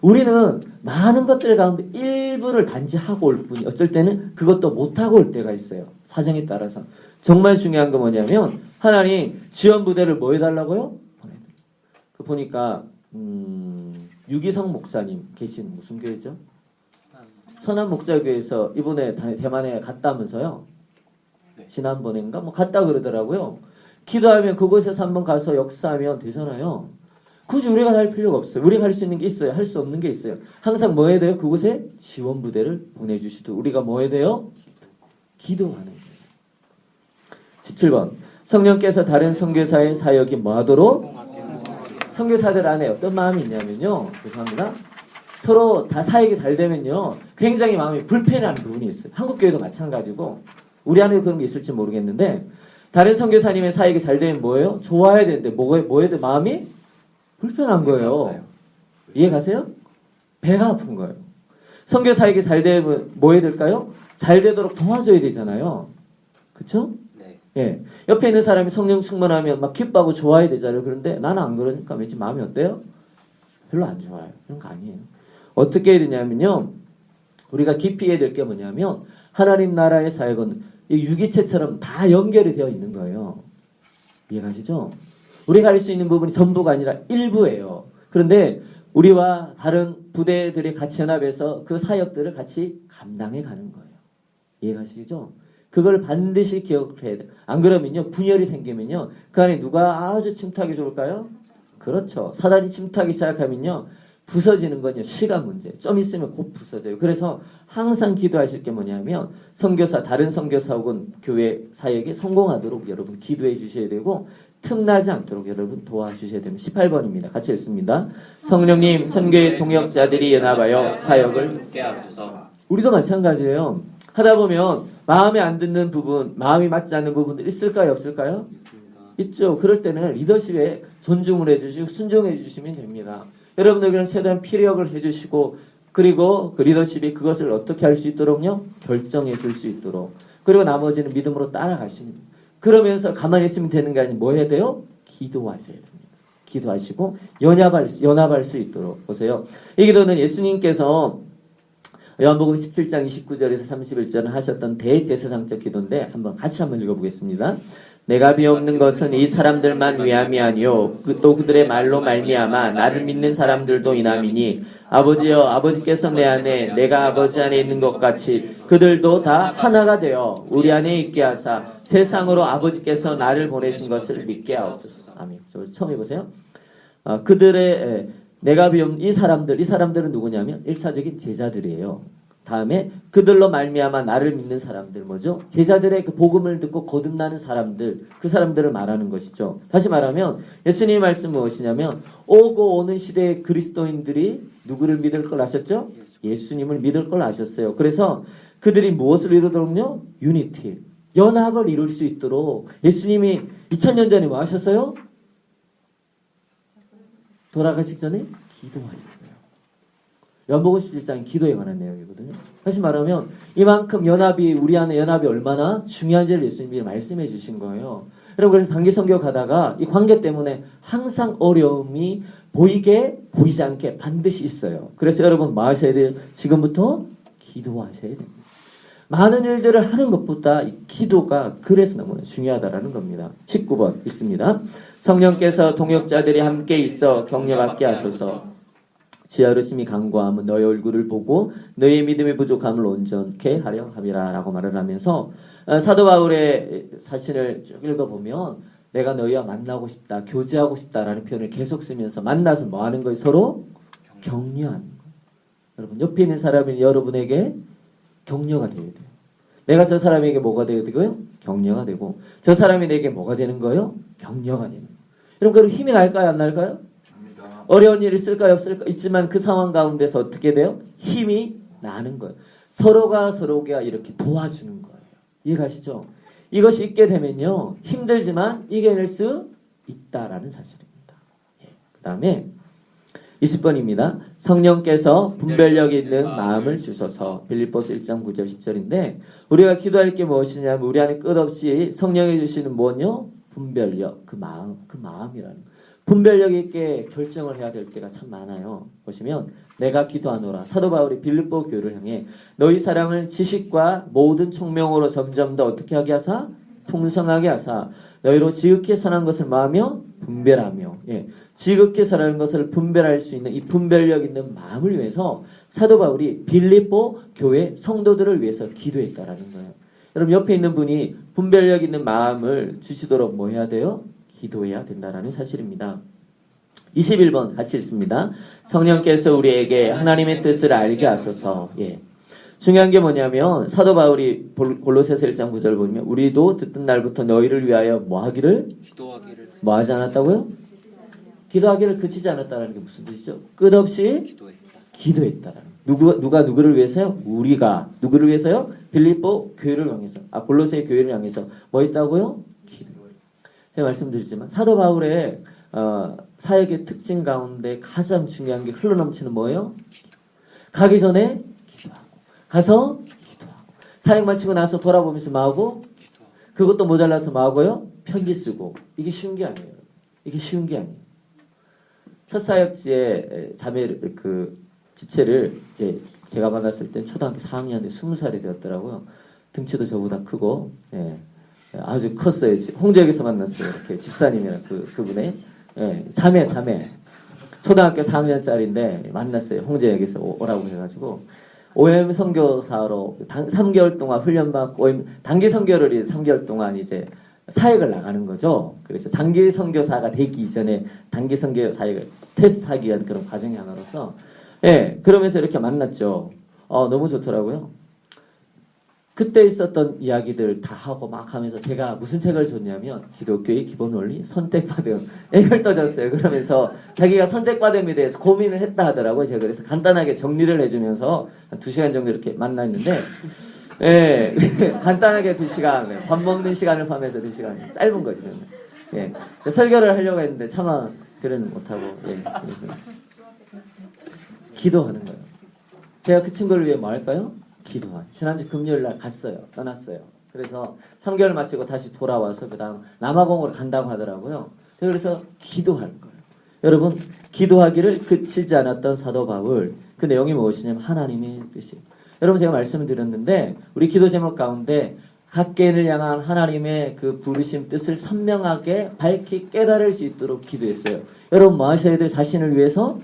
우리는 많은 것들 가운데 일부를 단지 하고 올 뿐이 어쩔 때는 그것도 못하고 올 때가 있어요. 사정에 따라서. 정말 중요한 건 뭐냐면 하나님 지원 부대를 뭐 해달라고요? 그 보니까 유기성 목사님 계신 무슨 교회죠? 선한 목자교회에서 이번에 대만에 갔다면서요. 지난번인가 뭐 갔다 그러더라고요. 기도하면 그곳에서 한번 가서 역사하면 되잖아요. 굳이 우리가 할 필요가 없어요. 우리가 할 수 있는 게 있어요. 할 수 없는 게 있어요. 항상 뭐 해야 돼요? 그곳에 지원 부대를 보내주시도록 우리가 뭐 해야 돼요? 기도하는 거예요. 17번 성령께서 다른 선교사의 사역이 뭐 하도록? 선교사들 안에 어떤 마음이 있냐면요. 죄송합니다. 서로 다 사역이 잘 되면요. 굉장히 마음이 불편해하는 부분이 있어요. 한국교회도 마찬가지고 우리 안에 그런 게 있을지 모르겠는데 다른 선교사님의 사역이 잘 되면 뭐예요? 좋아야 되는데 뭐 해야 돼? 마음이 불편한 거예요. 이해 가세요? 배가 아픈 거예요. 선교 사역이 잘 되면 뭐 해야 될까요? 잘 되도록 도와줘야 되잖아요. 그쵸? 네. 예. 옆에 있는 사람이 성령 충만하면 막 기뻐하고 좋아야 되잖아요. 그런데 나는 안 그러니까 왠지 마음이 어때요? 별로 안 좋아요. 그런 거 아니에요. 어떻게 해야 되냐면요. 우리가 깊이 해야 될 게 뭐냐면 하나님 나라의 사역은 이 유기체처럼 다 연결이 되어 있는 거예요. 이해가시죠? 우리가 할 수 있는 부분이 전부가 아니라 일부예요. 그런데 우리와 다른 부대들이 같이 연합해서 그 사역들을 같이 감당해 가는 거예요. 이해가시죠? 그걸 반드시 기억을 해야 돼요. 안 그러면요. 분열이 생기면요. 그 안에 누가 아주 침투하기 좋을까요? 그렇죠. 사단이 침투하기 시작하면요. 부서지는 건요. 시간 문제. 좀 있으면 곧 부서져요. 그래서 항상 기도하실 게 뭐냐면 선교사, 다른 선교사 혹은 교회 사역이 성공하도록 여러분 기도해 주셔야 되고 틈나지 않도록 여러분 도와주셔야 됩니다. 18번입니다. 같이 읽습니다. 성령님 선교의 동역자들이 연합하여 사역을 돕게 하소서. 우리도 마찬가지예요. 하다 보면 마음에 안 드는 부분, 마음이 맞지 않는 부분들 있을까요? 없을까요? 있죠. 그럴 때는 리더십에 존중을 해주시고 순종해 주시면 됩니다. 여러분들은 최대한 피력을 해주시고 그리고 그 리더십이 그것을 어떻게 할 수 있도록요? 결정해 줄 수 있도록 그리고 나머지는 믿음으로 따라가시면 됩니다. 그러면서 가만히 있으면 되는 게 아니고 뭐 해야 돼요? 기도하셔야 됩니다. 기도하시고 연합할 수 있도록 보세요. 이 기도는 예수님께서 요한복음 17장 29절에서 31절을 하셨던 대제사장적 기도인데 같이 한번 읽어보겠습니다. 내가 비옵는 것은 이 사람들만 위함이 아니요 또 그들의 말로 말미암아 나를 믿는 사람들도 이남이니 아버지여 아버지께서 내 안에 내가 아버지 안에 있는 것 같이 그들도 다 하나가 되어 우리 안에 있게 하사 세상으로 아버지께서 나를 보내신 것을 믿게 하옵소서. 아멘. 처음 해보세요. 그들의 내가 비옵는 이 사람들은 누구냐면 1차적인 제자들이에요. 다음에 그들로 말미암아 나를 믿는 사람들 뭐죠? 제자들의 그 복음을 듣고 거듭나는 사람들 그 사람들을 말하는 것이죠. 다시 말하면 예수님의 말씀 무엇이냐면 오고 오는 시대의 그리스도인들이 누구를 믿을 걸 아셨죠? 예수님을 믿을 걸 아셨어요. 그래서 그들이 무엇을 이루도록요? 유니티, 연합을 이룰 수 있도록 예수님이 2000년 전에 뭐 하셨어요? 돌아가시기 전에 기도하셨어요. 요한복음 17장이 기도에 관한 내용이거든요. 다시 말하면 이만큼 우리 안에 연합이 얼마나 중요한지를 예수님이 말씀해 주신 거예요. 여러분 그래서 단기 선교 가다가 이 관계 때문에 항상 어려움이 보이지 않게 반드시 있어요. 그래서 여러분 뭐 하셔야 돼요? 지금부터 기도하셔야 됩니다. 많은 일들을 하는 것보다 이 기도가 그래서 너무나 중요하다라는 겁니다. 19번 있습니다. 성령께서 동역자들이 함께 있어 격려받게 하소서. 지 어르심이 간구하면 너의 얼굴을 보고 너의 믿음의 부족함을 온전케 하려 함이라 라고 말을 하면서 사도 바울의 사신을 쭉 읽어보면 내가 너희와 만나고 싶다, 교제하고 싶다라는 표현을 계속 쓰면서 만나서 뭐 하는 거예요? 서로 격려하는 거예요. 여러분 옆에 있는 사람이 여러분에게 격려가 되어야 돼요. 내가 저 사람에게 뭐가 되어야 되고요? 격려가 되고 저 사람이 내게 뭐가 되는 거예요? 격려가 되는 거예요. 여러분 그럼 힘이 날까요? 안 날까요? 어려운 일이 있을까요? 없을까? 있지만 그 상황 가운데서 어떻게 돼요? 힘이 나는 거예요. 서로가 이렇게 도와주는 거예요. 이해가시죠? 이것이 있게 되면요. 힘들지만 이겨낼 수 있다라는 사실입니다. 그 다음에 20번입니다. 성령께서 분별력 있는 마음을 주셔서 빌립보서 1장 9절 10절인데 우리가 기도할 게 무엇이냐면 우리 안에 끝없이 성령이 주시는 뭐요? 분별력, 그 마음이라는 거. 분별력 있게 결정을 해야 될 때가 참 많아요. 보시면 내가 기도하노라. 사도 바울이 빌립보 교회를 향해 너희 사랑을 지식과 모든 총명으로 점점 더 어떻게 하게 하사? 풍성하게 하사 너희로 지극히 선한 것을 마으며 분별하며 지극히 선한 것을 분별할 수 있는 이 분별력 있는 마음을 위해서 사도 바울이 빌립보 교회 성도들을 위해서 기도했다라는 거예요. 여러분 옆에 있는 분이 분별력 있는 마음을 주시도록 뭐 해야 돼요? 기도해야 된다라는 사실입니다. 21번 같이 읽습니다. 성령께서 우리에게 하나님의 뜻을 알게 하소서. 중요한 게 뭐냐면 사도 바울이 골로새서 1장 9절 보면 우리도 듣던 날부터 너희를 위하여 뭐 하기를? 뭐 하지 않았다고요? 기도하기를 그치지 않았다는 게 무슨 뜻이죠? 끝없이 기도했다라는. 누가 누구를 위해서요? 우리가 누구를 위해서요? 빌립보 교회를 향해서, 골로새 교회를 향해서 뭐 했다고요? 기도. 제가 말씀드렸지만 사도 바울의 사역의 특징 가운데 가장 중요한 게 흘러넘치는 뭐예요? 가기 전에 기도하고 가서 기도하고 사역 마치고 나서 돌아보면서 뭐하고? 그것도 모자라서 뭐하고요? 편지 쓰고. 이게 쉬운 게 아니에요. 이게 쉬운 게 아니에요. 첫 사역지에 자매 지체를 이제 제가 만났을 때 초등학교 4학년에 20살이 되었더라고요. 등치도 저보다 크고 아주 컸어요. 홍제역에서 만났어요. 이렇게 집사님이랑 그분의 자매 초등학교 4학년짜리인데 만났어요. 홍제역에서 오라고 해가지고 OM 선교사로 3개월 동안 훈련받고 단기 선교를 3개월 동안 이제 사역을 나가는 거죠. 그래서 장기 선교사가 되기 이전에 단기 선교 사역을 테스트하기 위한 그런 과정이 하나로서 그러면서 이렇게 만났죠. 너무 좋더라고요. 그때 있었던 이야기들 다 하고 막 하면서 제가 무슨 책을 줬냐면 기독교의 기본 원리 선택받음 이걸 떠줬어요. 그러면서 자기가 선택받음에 대해서 고민을 했다 하더라고요. 제가 그래서 간단하게 정리를 해주면서 한 2시간 정도 이렇게 만났는데 예, 간단하게 2시간 밥 먹는 시간을 포함해서 2시간 짧은 거죠. 예, 설교를 하려고 했는데 차마 그러는 못하고 예, 기도하는 거예요. 제가 그 친구를 위해 뭐 할까요? 기도한. 지난주 금요일 날 갔어요. 떠났어요. 그래서 3개월 마치고 다시 돌아와서 그 다음 남아공으로 간다고 하더라고요. 제가 그래서 기도할 거예요. 여러분 기도하기를 그치지 않았던 사도 바울 그 내용이 무엇이냐면 하나님의 뜻이. 여러분 제가 말씀을 드렸는데 우리 기도 제목 가운데 각 개인을 향한 하나님의 그 부르심 뜻을 선명하게 밝히 깨달을 수 있도록 기도했어요. 여러분 뭐 하셔야 돼요? 자신을 위해서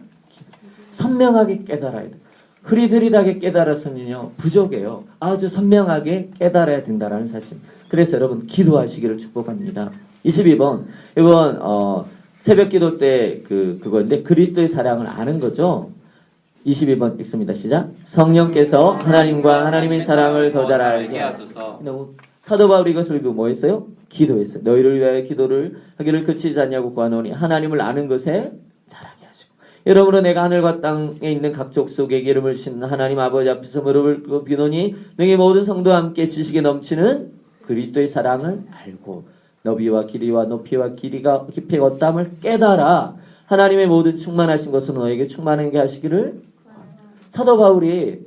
선명하게 깨달아야 돼요. 흐릿흐릿하게 깨달아서는요 부족해요. 아주 선명하게 깨달아야 된다는 사실. 그래서 여러분 기도하시기를 축복합니다. 22번 이번 새벽 기도 때 그건데 그리스도의 사랑을 아는 거죠. 22번 읽습니다. 시작. 성령께서 하나님과 하나님의 사랑을 더 잘 알게 하소서. 너무 사도 바울이 이것을 뭐 했어요? 기도했어요. 너희를 위하여 기도를 하기를 그치지 않냐고 구하노니 하나님을 아는 것에 잘하게 하시고. 여러분은 내가 하늘과 땅에 있는 각 족속에게 이름을 주시는 하나님 아버지 앞에서 무릎을 꿇고 비노니 능히 모든 성도와 함께 지식에 넘치는 그리스도의 사랑을 알고 너비와 길이와 높이와 길이가 깊이가 어떠함을 깨달아 하나님의 모든 충만하신 것으로 너에게 충만하게 하시기를. 사도 바울이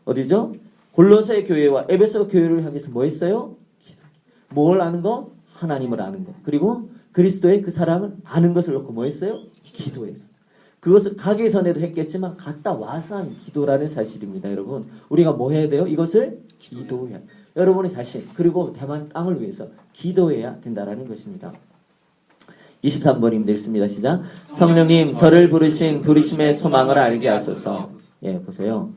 어디죠? 골로새 교회와 에베소 교회를 향해서 뭐 했어요? 뭘 아는 거? 하나님을 아는 거. 그리고 그리스도의 그 사랑을 아는 것을 놓고 뭐 했어요? 기도했어요. 그것을 가기 전에도 했겠지만 갔다 와서 한 기도라는 사실입니다. 여러분 우리가 뭐 해야 돼요? 이것을 기도해야 돼요. 여러분의 자신 그리고 대만 땅을 위해서 기도해야 된다는 것입니다. 23번입니다. 읽습니다. 시작. 성령님 저를 부르신 부르심의 소망을 알게 하소서. 예, 보세요.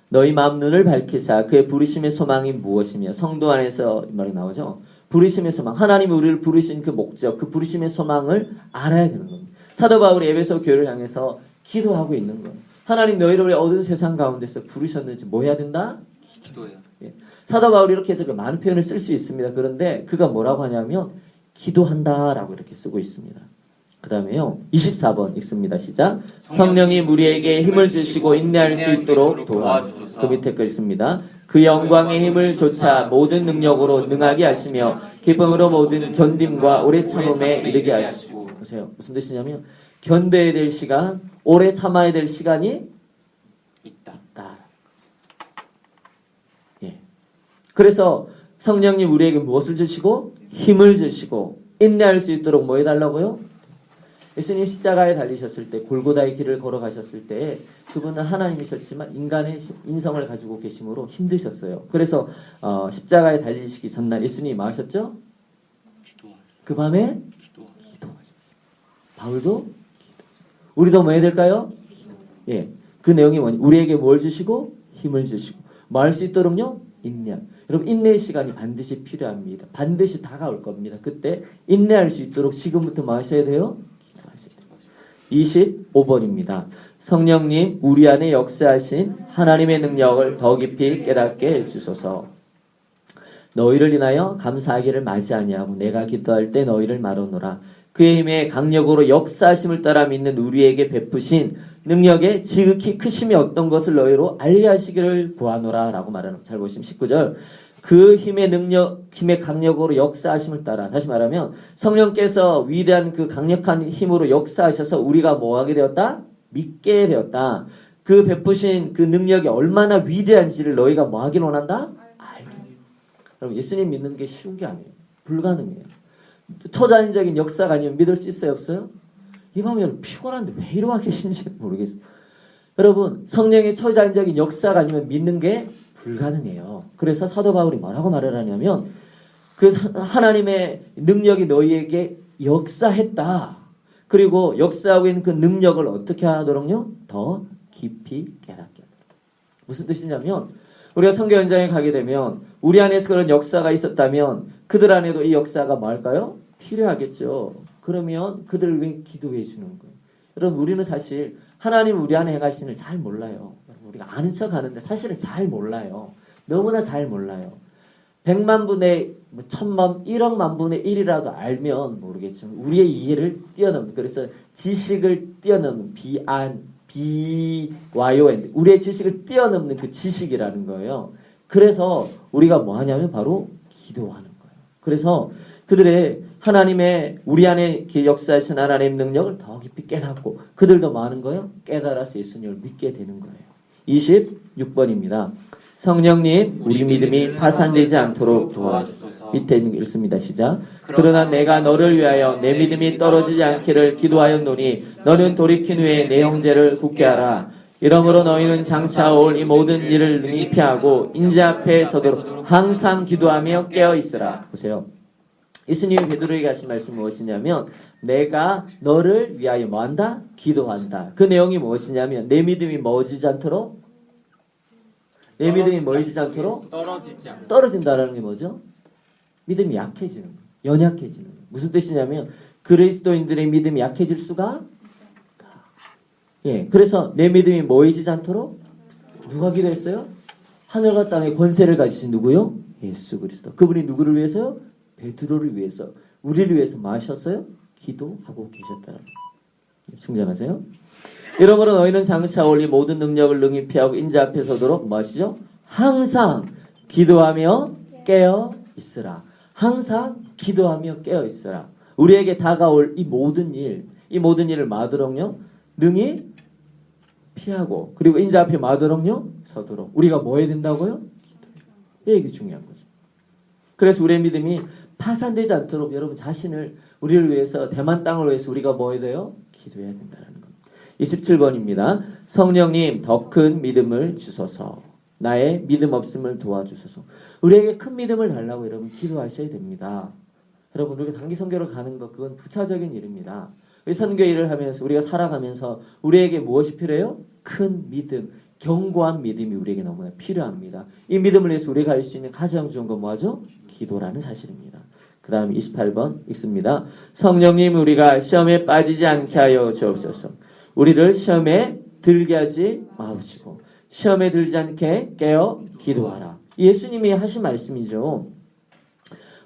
너희 마음 눈을 밝히사 그의 부르심의 소망이 무엇이며 성도 안에서 이 말이 나오죠. 부르심의 소망. 하나님이 우리를 부르신 그 목적, 그 부르심의 소망을 알아야 되는 겁니다. 사도 바울이 에베소 교회를 향해서 기도하고 있는 거예요. 하나님 너희를 왜 어두운 세상 가운데서 부르셨는지 뭐 해야 된다? 기도해요. 예. 사도 바울이 이렇게 해서 많은 표현을 쓸 수 있습니다. 그런데 그가 뭐라고 하냐면 기도한다라고 이렇게 쓰고 있습니다. 그 다음에요. 24번 읽습니다. 시작. 성령이 우리에게 힘을 주시고 인내할 수 있도록 도와주소서. 그 밑에 거 읽습니다. 그 영광의 힘을 조차 모든 능력으로 능하게 하시며 기쁨으로 모든 견딤과 오래 참음에 이르게 하시고. 보세요. 무슨 뜻이냐면 견뎌야 될 시간, 오래 참아야 될 시간이 있다. 예. 그래서 성령님 우리에게 무엇을 주시고 힘을 주시고 인내할 수 있도록 뭐 해달라고요? 예수님 십자가에 달리셨을 때 골고다의 길을 걸어가셨을 때 그분은 하나님이셨지만 인간의 인성을 가지고 계심으로 힘드셨어요. 그래서 십자가에 달리시기 전날 예수님이 뭐 하셨죠? 그 밤에 기도하셨어요. 바울도 기도하셨어요. 우리도 뭐 해야 될까요? 예, 그 내용이 뭐니? 우리에게 뭘 주시고 힘을 주시고 뭐 할 수 있도록요? 인내. 여러분 인내의 시간이 반드시 필요합니다. 반드시 다가올 겁니다. 그때 인내할 수 있도록 지금부터 뭐 하셔야 돼요? 25번입니다. 성령님 우리 안에 역사하신 하나님의 능력을 더 깊이 깨닫게 해주소서. 너희를 인하여 감사하기를 마지 아니하고 내가 기도할 때 너희를 말하노라. 그의 힘에 강력으로 역사하심을 따라 믿는 우리에게 베푸신 능력의 지극히 크심이 어떤 것을 너희로 알게 하시기를 구하노라 라고 말하는. 잘 보시면 19절. 그 힘의 능력, 힘의 강력으로 역사하심을 따라. 다시 말하면 성령께서 위대한 그 강력한 힘으로 역사하셔서 우리가 뭐 하게 되었다? 믿게 되었다. 그 베푸신 그 능력이 얼마나 위대한지를 너희가 뭐 하길 원한다? 알게. 여러분 예수님 믿는 게 쉬운 게 아니에요. 불가능해요. 초자연적인 역사가 아니면 믿을 수 있어요? 없어요? 이 밤에 여러분 피곤한데 왜 이러고 계신지 모르겠어요. 여러분 성령의 초자연적인 역사가 아니면 믿는 게 불가능해요. 그래서 사도 바울이 뭐라고 말을 하냐면 그 하나님의 능력이 너희에게 역사했다. 그리고 역사하고 있는 그 능력을 어떻게 하도록요? 더 깊이 깨닫게 하도록. 무슨 뜻이냐면 우리가 선교 현장에 가게 되면 우리 안에서 그런 역사가 있었다면 그들 안에도 이 역사가 뭐 할까요? 필요하겠죠. 그러면 그들을 위해 기도해 주는 거예요. 여러분 우리는 사실 하나님 우리 안에 행하시는 잘 몰라요. 우리가 아는 척 하는데 사실은 잘 몰라요. 너무나 잘 몰라요. 100만 분의 1000만 1억 만 분의 1이라도 알면 모르겠지만 우리의 이해를 뛰어넘는, 그래서 지식을 뛰어넘는 비와요 우리의 지식을 뛰어넘는 그 지식이라는 거예요. 그래서 우리가 뭐 하냐면 바로 기도하는 거예요. 그래서 그들의 하나님의 우리 안에 역사하신 하나님의 능력을 더 깊이 깨닫고 그들도 많은 거예요. 깨달아서 예수님을 믿게 되는 거예요. 26번입니다. 성령님 우리 믿음이 파산되지 않도록 도와주소서. 밑에 있는 게 읽습니다. 시작. 그러나 내가 너를 위하여 내 믿음이 떨어지지 않기를 기도하였노니 너는 돌이킨 후에 내 형제를 굳게 하라. 이러므로 너희는 장차 올 이 모든 일을 능히 피하고 인자 앞에 서도록 항상 기도하며 깨어 있으라. 보세요. 예수님이 베드로에게 하신 말씀이 무엇이냐면 내가 너를 위하여 뭐한다? 기도한다. 그 내용이 무엇이냐면 내 믿음이 뭐지지 않도록? 내 믿음이 뭐지지 않도록? 떨어진다라는 게 뭐죠? 믿음이 약해지는 거예요. 연약해지는 거예요. 무슨 뜻이냐면 그리스도인들의 믿음이 약해질 수가 그래서 내 믿음이 뭐이지 않도록 누가 기도했어요? 하늘과 땅의 권세를 가지신 누구요? 예수 그리스도. 그분이 누구를 위해서요? 베드로를 위해서, 우리를 위해서 뭐 하셨어요? 기도하고 계셨다는 거예요. 충전하세요. 이러므로 너희는 장차 올 이 모든 능력을 능히 피하고 인자 앞에 서도록 뭐 하시죠? 항상 기도하며 깨어 있으라. 항상 기도하며 깨어 있으라. 우리에게 다가올 이 모든 일을 마도록요 능히 피하고 그리고 인자 앞에 마도록요 서도록 우리가 뭐 해야 된다고요? 이게 중요한 거죠. 그래서 우리의 믿음이 파산되지 않도록 여러분 자신을 우리를 위해서 대만 땅을 위해서 우리가 뭐 해야 돼요? 기도해야 된다는 겁니다. 27번입니다. 성령님 더 큰 믿음을 주소서. 나의 믿음 없음을 도와주소서. 우리에게 큰 믿음을 달라고 여러분 기도하셔야 됩니다. 여러분 우리가 단기 선교를 가는 것 그건 부차적인 일입니다. 우리 선교 일을 하면서 우리가 살아가면서 우리에게 무엇이 필요해요? 큰 믿음, 견고한 믿음이 우리에게 너무나 필요합니다. 이 믿음을 위해서 우리가 할 수 있는 가장 좋은 건 뭐죠? 기도라는 사실입니다. 그 다음 28번 읽습니다. 성령님 우리가 시험에 빠지지 않게 하여 주옵소서. 우리를 시험에 들게 하지 마시고 시험에 들지 않게 깨어 기도하라. 예수님이 하신 말씀이죠.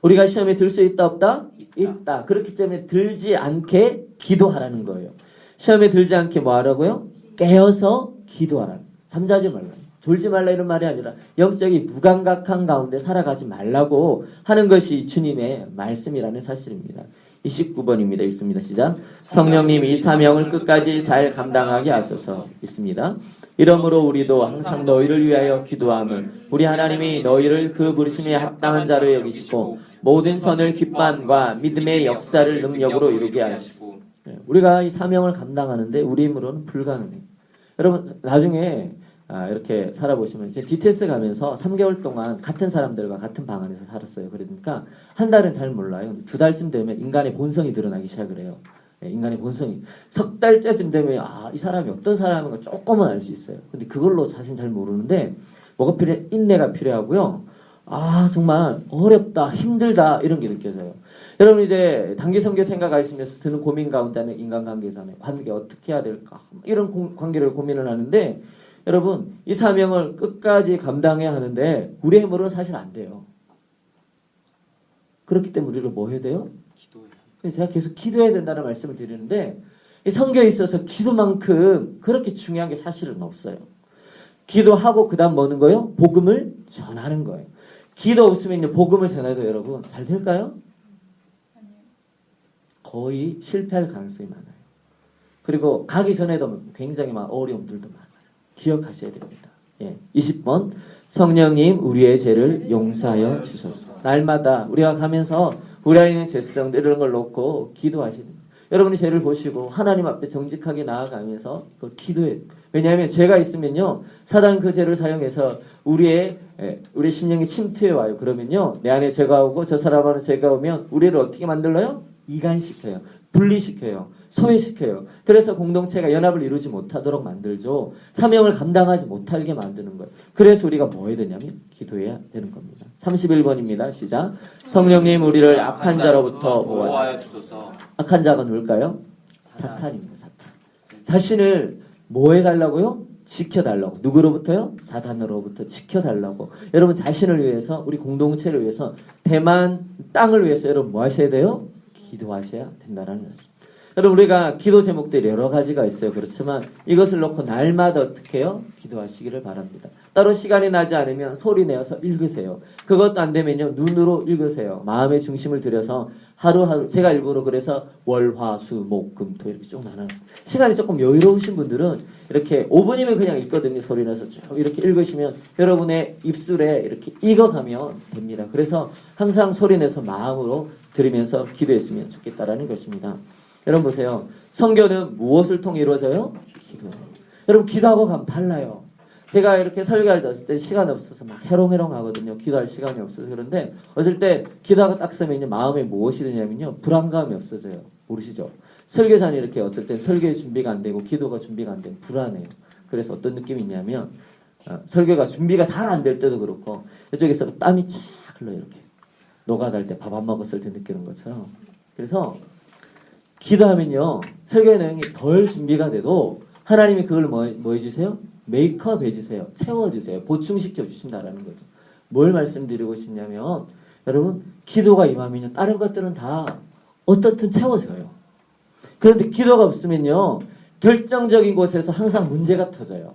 우리가 시험에 들 수 있다 없다? 있다. 그렇기 때문에 들지 않게 기도하라는 거예요. 시험에 들지 않게 뭐 하라고요? 깨어서 기도하라. 잠자지 말라. 졸지 말라 이런 말이 아니라 영적인 무감각한 가운데 살아가지 말라고 하는 것이 주님의 말씀이라는 사실입니다. 29번입니다. 읽습니다. 시작. 성령님 이 사명을 끝까지 잘 감당하게 하소서. 읽습니다. 이러므로 우리도 항상 너희를 위하여 기도함을 우리 하나님이 너희를 그 부르심에 합당한 자로 여기시고 모든 선을 기쁨과 믿음의 역사를 능력으로 이루게 하시고 우리가 이 사명을 감당하는데 우리 힘으로는 불가능해요. 여러분 나중에 이렇게 살아보시면 제 DTS 가면서 3개월 동안 같은 사람들과 같은 방 안에서 살았어요. 그러니까 한 달은 잘 몰라요. 2달쯤 되면 인간의 본성이 드러나기 시작을 해요. 인간의 본성이. 석 달째쯤 되면 이 사람이 어떤 사람인가 조금은 알 수 있어요. 근데 그걸로 사실 잘 모르는데 뭐가 필요해? 인내가 필요하고요. 정말 어렵다, 힘들다 이런 게 느껴져요. 여러분 이제 단기 선교 생각하시면서 드는 고민 가운데는 인간관계잖아요. 관계 어떻게 해야 될까? 이런 관계를 고민을 하는데 여러분 이 사명을 끝까지 감당해야 하는데 우리의 힘으로는 사실 안 돼요. 그렇기 때문에 우리를 뭐 해야 돼요? 그래서 제가 계속 기도해야 된다는 말씀을 드리는데 이 선교에 있어서 기도만큼 그렇게 중요한 게 사실은 없어요. 기도하고 그 다음 뭐는 거예요? 복음을 전하는 거예요. 기도 없으면 복음을 전해도 여러분 잘 될까요? 거의 실패할 가능성이 많아요. 그리고 가기 전에도 굉장히 많은 어려움들도 많아요. 기억하셔야 됩니다. 20번 성령님 우리의 죄를 용서하여 주소서. 날마다 우리가 가면서 우리 안에 있는 죄성들 이런 걸 놓고 기도하시는 거예요. 여러분이 죄를 보시고 하나님 앞에 정직하게 나아가면서 그걸 기도해요. 왜냐하면 죄가 있으면요 사단 그 죄를 사용해서 우리 심령이 침투해 와요. 그러면요 내 안에 죄가 오고 저 사람 안에 죄가 오면 우리를 어떻게 만들어요? 이간시켜요. 분리시켜요. 소외시켜요. 그래서 공동체가 연합을 이루지 못하도록 만들죠. 사명을 감당하지 못하게 만드는 거예요. 그래서 우리가 뭐 해야 되냐면 기도해야 되는 겁니다. 31번입니다. 시작. 성령님 우리를 악한 자로부터 보호하여 주소서. 악한 자가 누굴까요? 사탄입니다. 사탄. 자신을 뭐 해달라고요? 지켜달라고. 누구로부터요? 사단으로부터 지켜달라고. 여러분 자신을 위해서, 우리 공동체를 위해서, 대만 땅을 위해서 여러분 뭐 하셔야 돼요? 기도하셔야 된다는 거죠. 여러분 우리가 기도 제목들이 여러 가지가 있어요. 그렇지만 이것을 놓고 날마다 어떻게 해요? 기도하시기를 바랍니다. 따로 시간이 나지 않으면 소리 내어서 읽으세요. 그것도 안 되면요. 눈으로 읽으세요. 마음의 중심을 들여서 하루하루, 제가 일부러 그래서 월, 화, 수, 목, 금, 토 이렇게 쭉 나눠놨어요. 시간이 조금 여유로우신 분들은 이렇게 5분이면 그냥 읽거든요. 소리 내서 쭉 이렇게 읽으시면 여러분의 입술에 이렇게 익어가면 됩니다. 그래서 항상 소리 내서 마음으로 들으면서 기도했으면 좋겠다라는 것입니다. 여러분 보세요. 성교는 무엇을 통해 이루어져요? 기도. 여러분 기도하고 가면 달라요. 제가 이렇게 설교할 때 시간 없어서 막 해롱해롱 하거든요. 기도할 시간이 없어서. 그런데 어쩔 때 기도하고 딱 서면 마음에 무엇이 드냐면요. 불안감이 없어져요. 모르시죠? 설교사는 이렇게 어떨 땐 설교의 준비가 안 되고 기도가 준비가 안 되면 불안해요. 그래서 어떤 느낌이 있냐면 설교가 준비가 잘 안 될 때도 그렇고 이쪽에서 땀이 쫙 흘러 이렇게 노가다할 때 밥 안 먹었을 때 느끼는 것처럼. 그래서 기도하면요. 설교의 내용이 덜 준비가 돼도 하나님이 그걸 뭐 해주세요? 메이크업 해주세요. 채워주세요. 보충시켜 주신다라는 거죠. 뭘 말씀드리고 싶냐면 여러분 기도가 임하면요. 다른 것들은 다 어떻든 채워져요. 그런데 기도가 없으면요. 결정적인 곳에서 항상 문제가 터져요.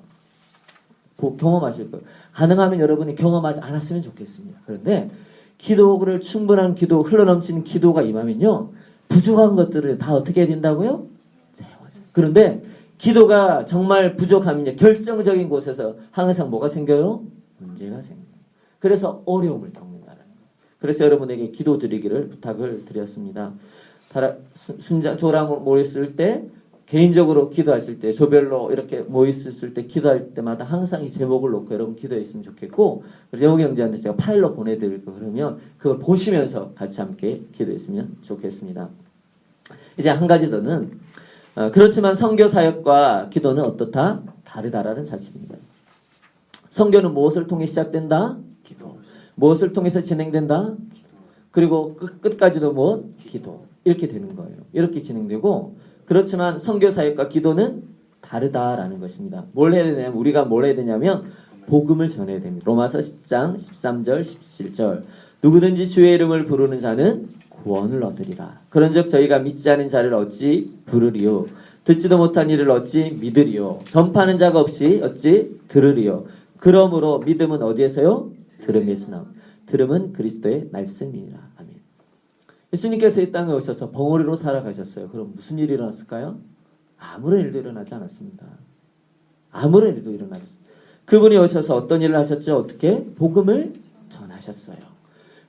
경험하실 거예요. 가능하면 여러분이 경험하지 않았으면 좋겠습니다. 그런데 기도를 충분한 기도, 흘러넘치는 기도가 임하면요. 부족한 것들을 다 어떻게 해야 된다고요? 채워져요. 그런데 기도가 정말 부족하면 결정적인 곳에서 항상 뭐가 생겨요? 문제가 생겨요. 그래서 어려움을 겪는다는 거예요. 그래서 여러분에게 기도 드리기를 부탁을 드렸습니다. 조랑으로 모였을 때 개인적으로 기도하실 때 조별로 이렇게 모였을 때 기도할 때마다 항상 이 제목을 놓고 여러분 기도했으면 좋겠고 영웅 형제한테 제가 파일로 보내드릴 거 그러면 그걸 보시면서 같이 함께 기도했으면 좋겠습니다. 이제 한 가지 더는 그렇지만 선교 사역과 기도는 어떻다? 다르다라는 사실입니다. 선교는 무엇을 통해 시작된다? 기도. 무엇을 통해서 진행된다? 그리고 끝까지도 뭐? 기도. 이렇게 되는 거예요. 이렇게 진행되고 그렇지만 선교 사역과 기도는 다르다라는 것입니다. 뭘 해야 되냐면 우리가 뭘 해야 되냐면 복음을 전해야 됩니다. 로마서 10장 13절 17절 누구든지 주의 이름을 부르는 자는 구원을 얻으리라. 그런즉 저희가 믿지 않은 자를 어찌 부르리요. 듣지도 못한 이를 어찌 믿으리요. 전파하는 자가 없이 어찌 들으리요. 그러므로 믿음은 어디에서요? 들음에서 나옵니다. 들음은 그리스도의 말씀이니라. 아멘. 예수님께서 이 땅에 오셔서 벙어리로 살아가셨어요. 그럼 무슨 일이 일어났을까요? 아무런 일도 일어나지 않았습니다. 아무런 일도 일어나지 않았습니다. 그분이 오셔서 어떤 일을 하셨죠? 어떻게? 복음을 전하셨어요.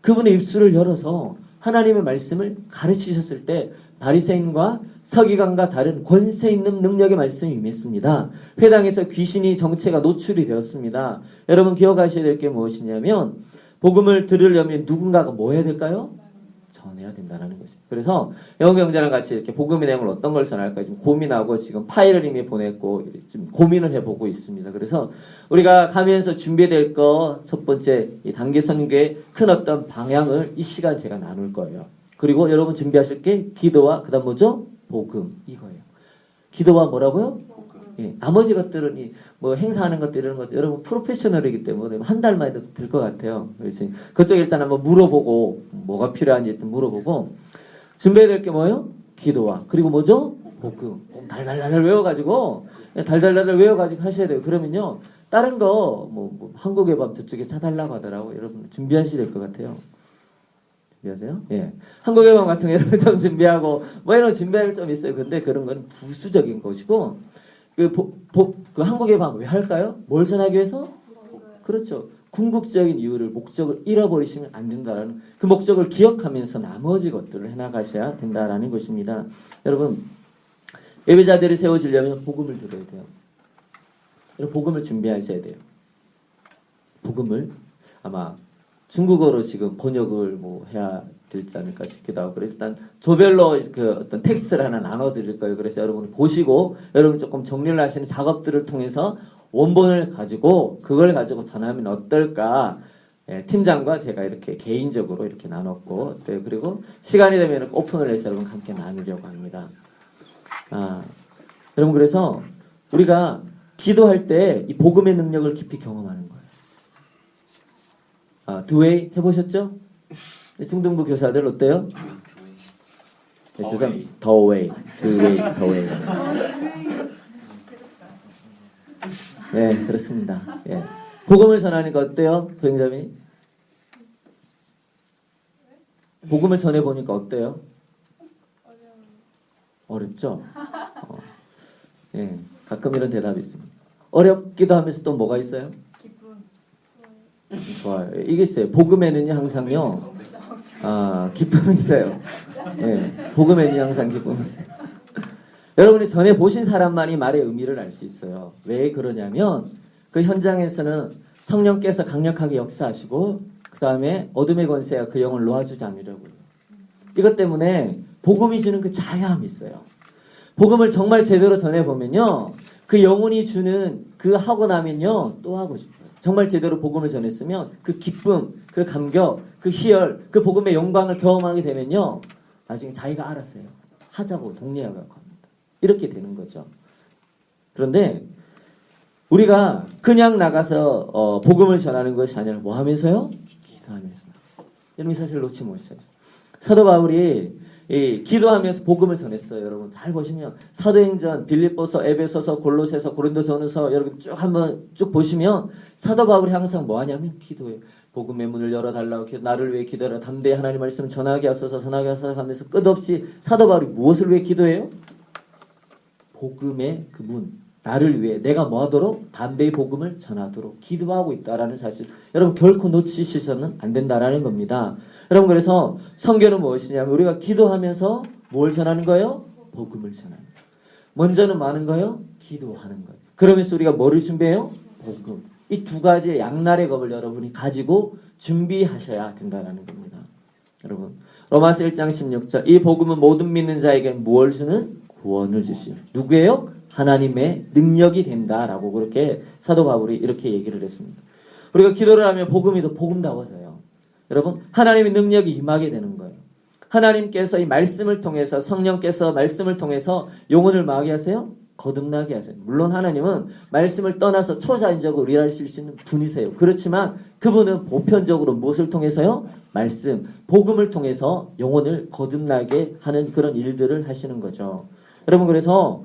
그분의 입술을 열어서 하나님의 말씀을 가르치셨을 때 바리새인과 서기관과 다른 권세 있는 능력의 말씀이 임했습니다. 회당에서 귀신이 정체가 노출이 되었습니다. 여러분 기억하셔야 될 게 무엇이냐면 복음을 들으려면 누군가가 뭐 해야 될까요? 전해야 된다는 것입니다. 그래서 영어 경제랑 같이 이렇게 복음의 내용을 어떤 걸 전할까 지금 고민하고 지금 파일을 이미 보냈고 지금 고민을 해보고 있습니다. 그래서 우리가 가면서 준비될 거 첫 번째 이 단기 선교의 큰 어떤 방향을 이 시간 제가 나눌 거예요. 그리고 여러분 준비하실 게 기도와 그다음 뭐죠? 복음 이거예요. 기도와 뭐라고요? 예, 나머지 것들은 뭐 행사하는 것들 이런 것들 여러분 프로페셔널이기 때문에 한 달만 해도 될 것 같아요. 그래서 그쪽 일단 한번 물어보고 뭐가 필요한지 일단 물어보고 준비해야 될 게 뭐예요? 기도와 그리고 뭐죠? 복음. 달달달 외워가지고 달달달 외워가지고 하셔야 돼요. 그러면요 다른 거 뭐 한국의 밤 저쪽에 사달라고 하더라고. 여러분 준비하셔야 될 것 같아요. 준비하세요? 예. 한국의 밤 같은 거 이런 거 좀 준비하고 뭐 이런 거 준비할 점 있어요. 근데 그런 건 부수적인 것이고 그 한국의 밤 왜 할까요? 뭘 전하기 위해서? 그렇죠. 궁극적인 이유를 목적을 잃어버리시면 안 된다라는 그 목적을 기억하면서 나머지 것들을 해나가셔야 된다라는 것입니다. 여러분 예배자들이 세워지려면 복음을 들어야 돼요. 여러분 복음을 준비하셔야 돼요. 복음을 아마 중국어로 지금 번역을 뭐 해야 되지 않을까 싶기도 하고 그래서 일단 조별로 그 어떤 텍스트를 하나 나눠드릴 거예요. 그래서 여러분 보시고 여러분 조금 정리를 하시는 작업들을 통해서 원본을 가지고 그걸 가지고 전하면 어떨까? 예, 팀장과 제가 이렇게 개인적으로 이렇게 나눴고 네, 그리고 시간이 되면 오픈을 해서 여러분 함께 나누려고 합니다. 여러분 그래서 우리가 기도할 때 이 복음의 능력을 깊이 경험하는 거예요. 드웨이 해보셨죠? 중등부 교사들 어때요? 네, 죄송합니다. 더웨이. 네, 그렇습니다. 예. 복음을 전하니까 어때요? 소행자님? 복음을 전해보니까 어때요? 어렵죠? 예, 가끔 이런 대답이 있습니다. 어렵기도 하면서 또 뭐가 있어요? 좋아요. 이게 있어요. 복음에는요, 항상요, 기쁨이 있어요. 예, 복음에는 항상 기쁨이 있어요. 여러분이 전에 보신 사람만이 말의 의미를 알 수 있어요. 왜 그러냐면, 그 현장에서는 성령께서 강력하게 역사하시고, 그 다음에 어둠의 권세가 그 영을 놓아주지 않으려고요. 이것 때문에 복음이 주는 그 자유함이 있어요. 복음을 정말 제대로 전해보면요, 그 영혼이 주는 그 하고 나면요, 또 하고 싶어요. 정말 제대로 복음을 전했으면 그 기쁨, 그 감격, 그 희열, 그 복음의 영광을 경험하게 되면요, 나중에 자기가 알아서 해요. 하자고 독려하고 합니다. 이렇게 되는 거죠. 그런데 우리가 그냥 나가서 복음을 전하는 것이 아니라 뭐 하면서요? 기도하면서. 여러분 사실 놓치 못했어요. 사도 바울이 기도하면서 복음을 전했어요. 여러분 잘 보시면 사도행전, 빌립보서, 에베소서, 골로새서, 고린도전서 여러분 쭉 한번 쭉 보시면 사도 바울이 항상 뭐 하냐면 기도해요. 복음의 문을 열어달라고 나를 위해 기도하라. 담대히 하나님 말씀을 전하게 하소서 전하게 하소서 하면서 끝없이 사도 바울이 무엇을 위해 기도해요? 복음의 그 문, 나를 위해 내가 뭐하도록 담대히 복음을 전하도록 기도하고 있다라는 사실 여러분 결코 놓치셔서는 안 된다라는 겁니다. 여러분 그래서 성경은 무엇이냐면 우리가 기도하면서 뭘 전하는 거예요? 복음을 전하는 거예요. 먼저는 뭐 하는 거예요? 기도하는 거예요. 그러면서 우리가 뭐를 준비해요? 복음. 이 두 가지의 양날의 겁을 여러분이 가지고 준비하셔야 된다라는 겁니다. 여러분 로마서 1장 16절 이 복음은 모든 믿는 자에게 무엇을 주는? 구원을 주시오. 누구예요? 하나님의 능력이 된다라고 그렇게 사도 바울이 이렇게 얘기를 했습니다. 우리가 기도를 하면 복음이 더 복음다워져요. 여러분 하나님의 능력이 임하게 되는 거예요. 하나님께서 이 말씀을 통해서 성령께서 말씀을 통해서 영혼을 마하게 하세요? 거듭나게 하세요. 물론 하나님은 말씀을 떠나서 초자연적으로 일하실 수 있는 분이세요. 그렇지만 그분은 보편적으로 무엇을 통해서요? 말씀, 복음을 통해서 영혼을 거듭나게 하는 그런 일들을 하시는 거죠. 여러분 그래서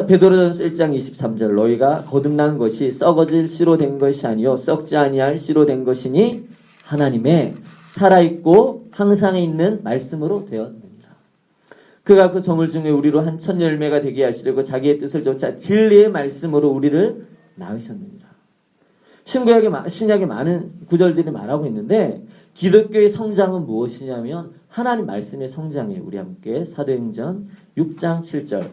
베드로전서 1장 23절 너희가 거듭난 것이 썩어질 씨로 된 것이 아니요 썩지 아니할 씨로 된 것이니 하나님의 살아있고 항상 있는 말씀으로 되었느니라. 그가 그 저물 중에 우리로 한 천 열매가 되게 하시려고 자기의 뜻을 좇아 진리의 말씀으로 우리를 낳으셨느니라. 신약에 많은 구절들이 말하고 있는데 기독교의 성장은 무엇이냐면 하나님 말씀의 성장이에요. 우리 함께 사도행전 6장 7절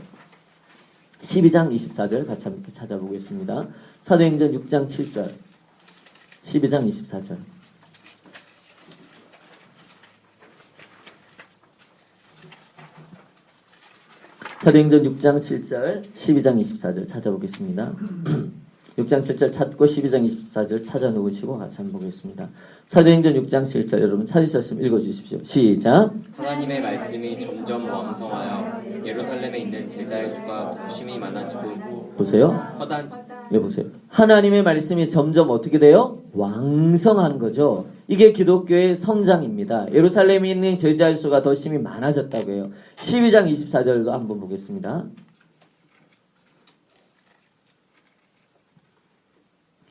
12장 24절 같이 함께 찾아보겠습니다. 사도행전 6장 7절 12장 24절 사도행전 6장 7절 12장 24절 찾아보겠습니다. 6장 7절 찾고 12장 24절 찾아놓으시고 같이 한번 보겠습니다. 사도행전 6장 7절 여러분 찾으셨으면 읽어주십시오. 시작. 하나님의 말씀이 점점 왕성하여 예루살렘에 있는 제자의 수가 열심히 많아지고 보세요. 허단 예, 보세요. 하나님의 말씀이 점점 어떻게 돼요? 왕성한 거죠. 이게 기독교의 성장입니다. 예루살렘에 있는 제자의 수가 더 심히 많아졌다고 해요. 12장 24절도 한번 보겠습니다.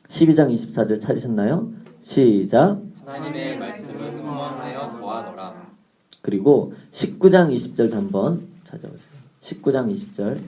12장 24절 찾으셨나요? 시작. 하나님의 말씀을 흥망하여 더하더라. 그리고 19장 20절도 한번 찾아보세요. 19장 20절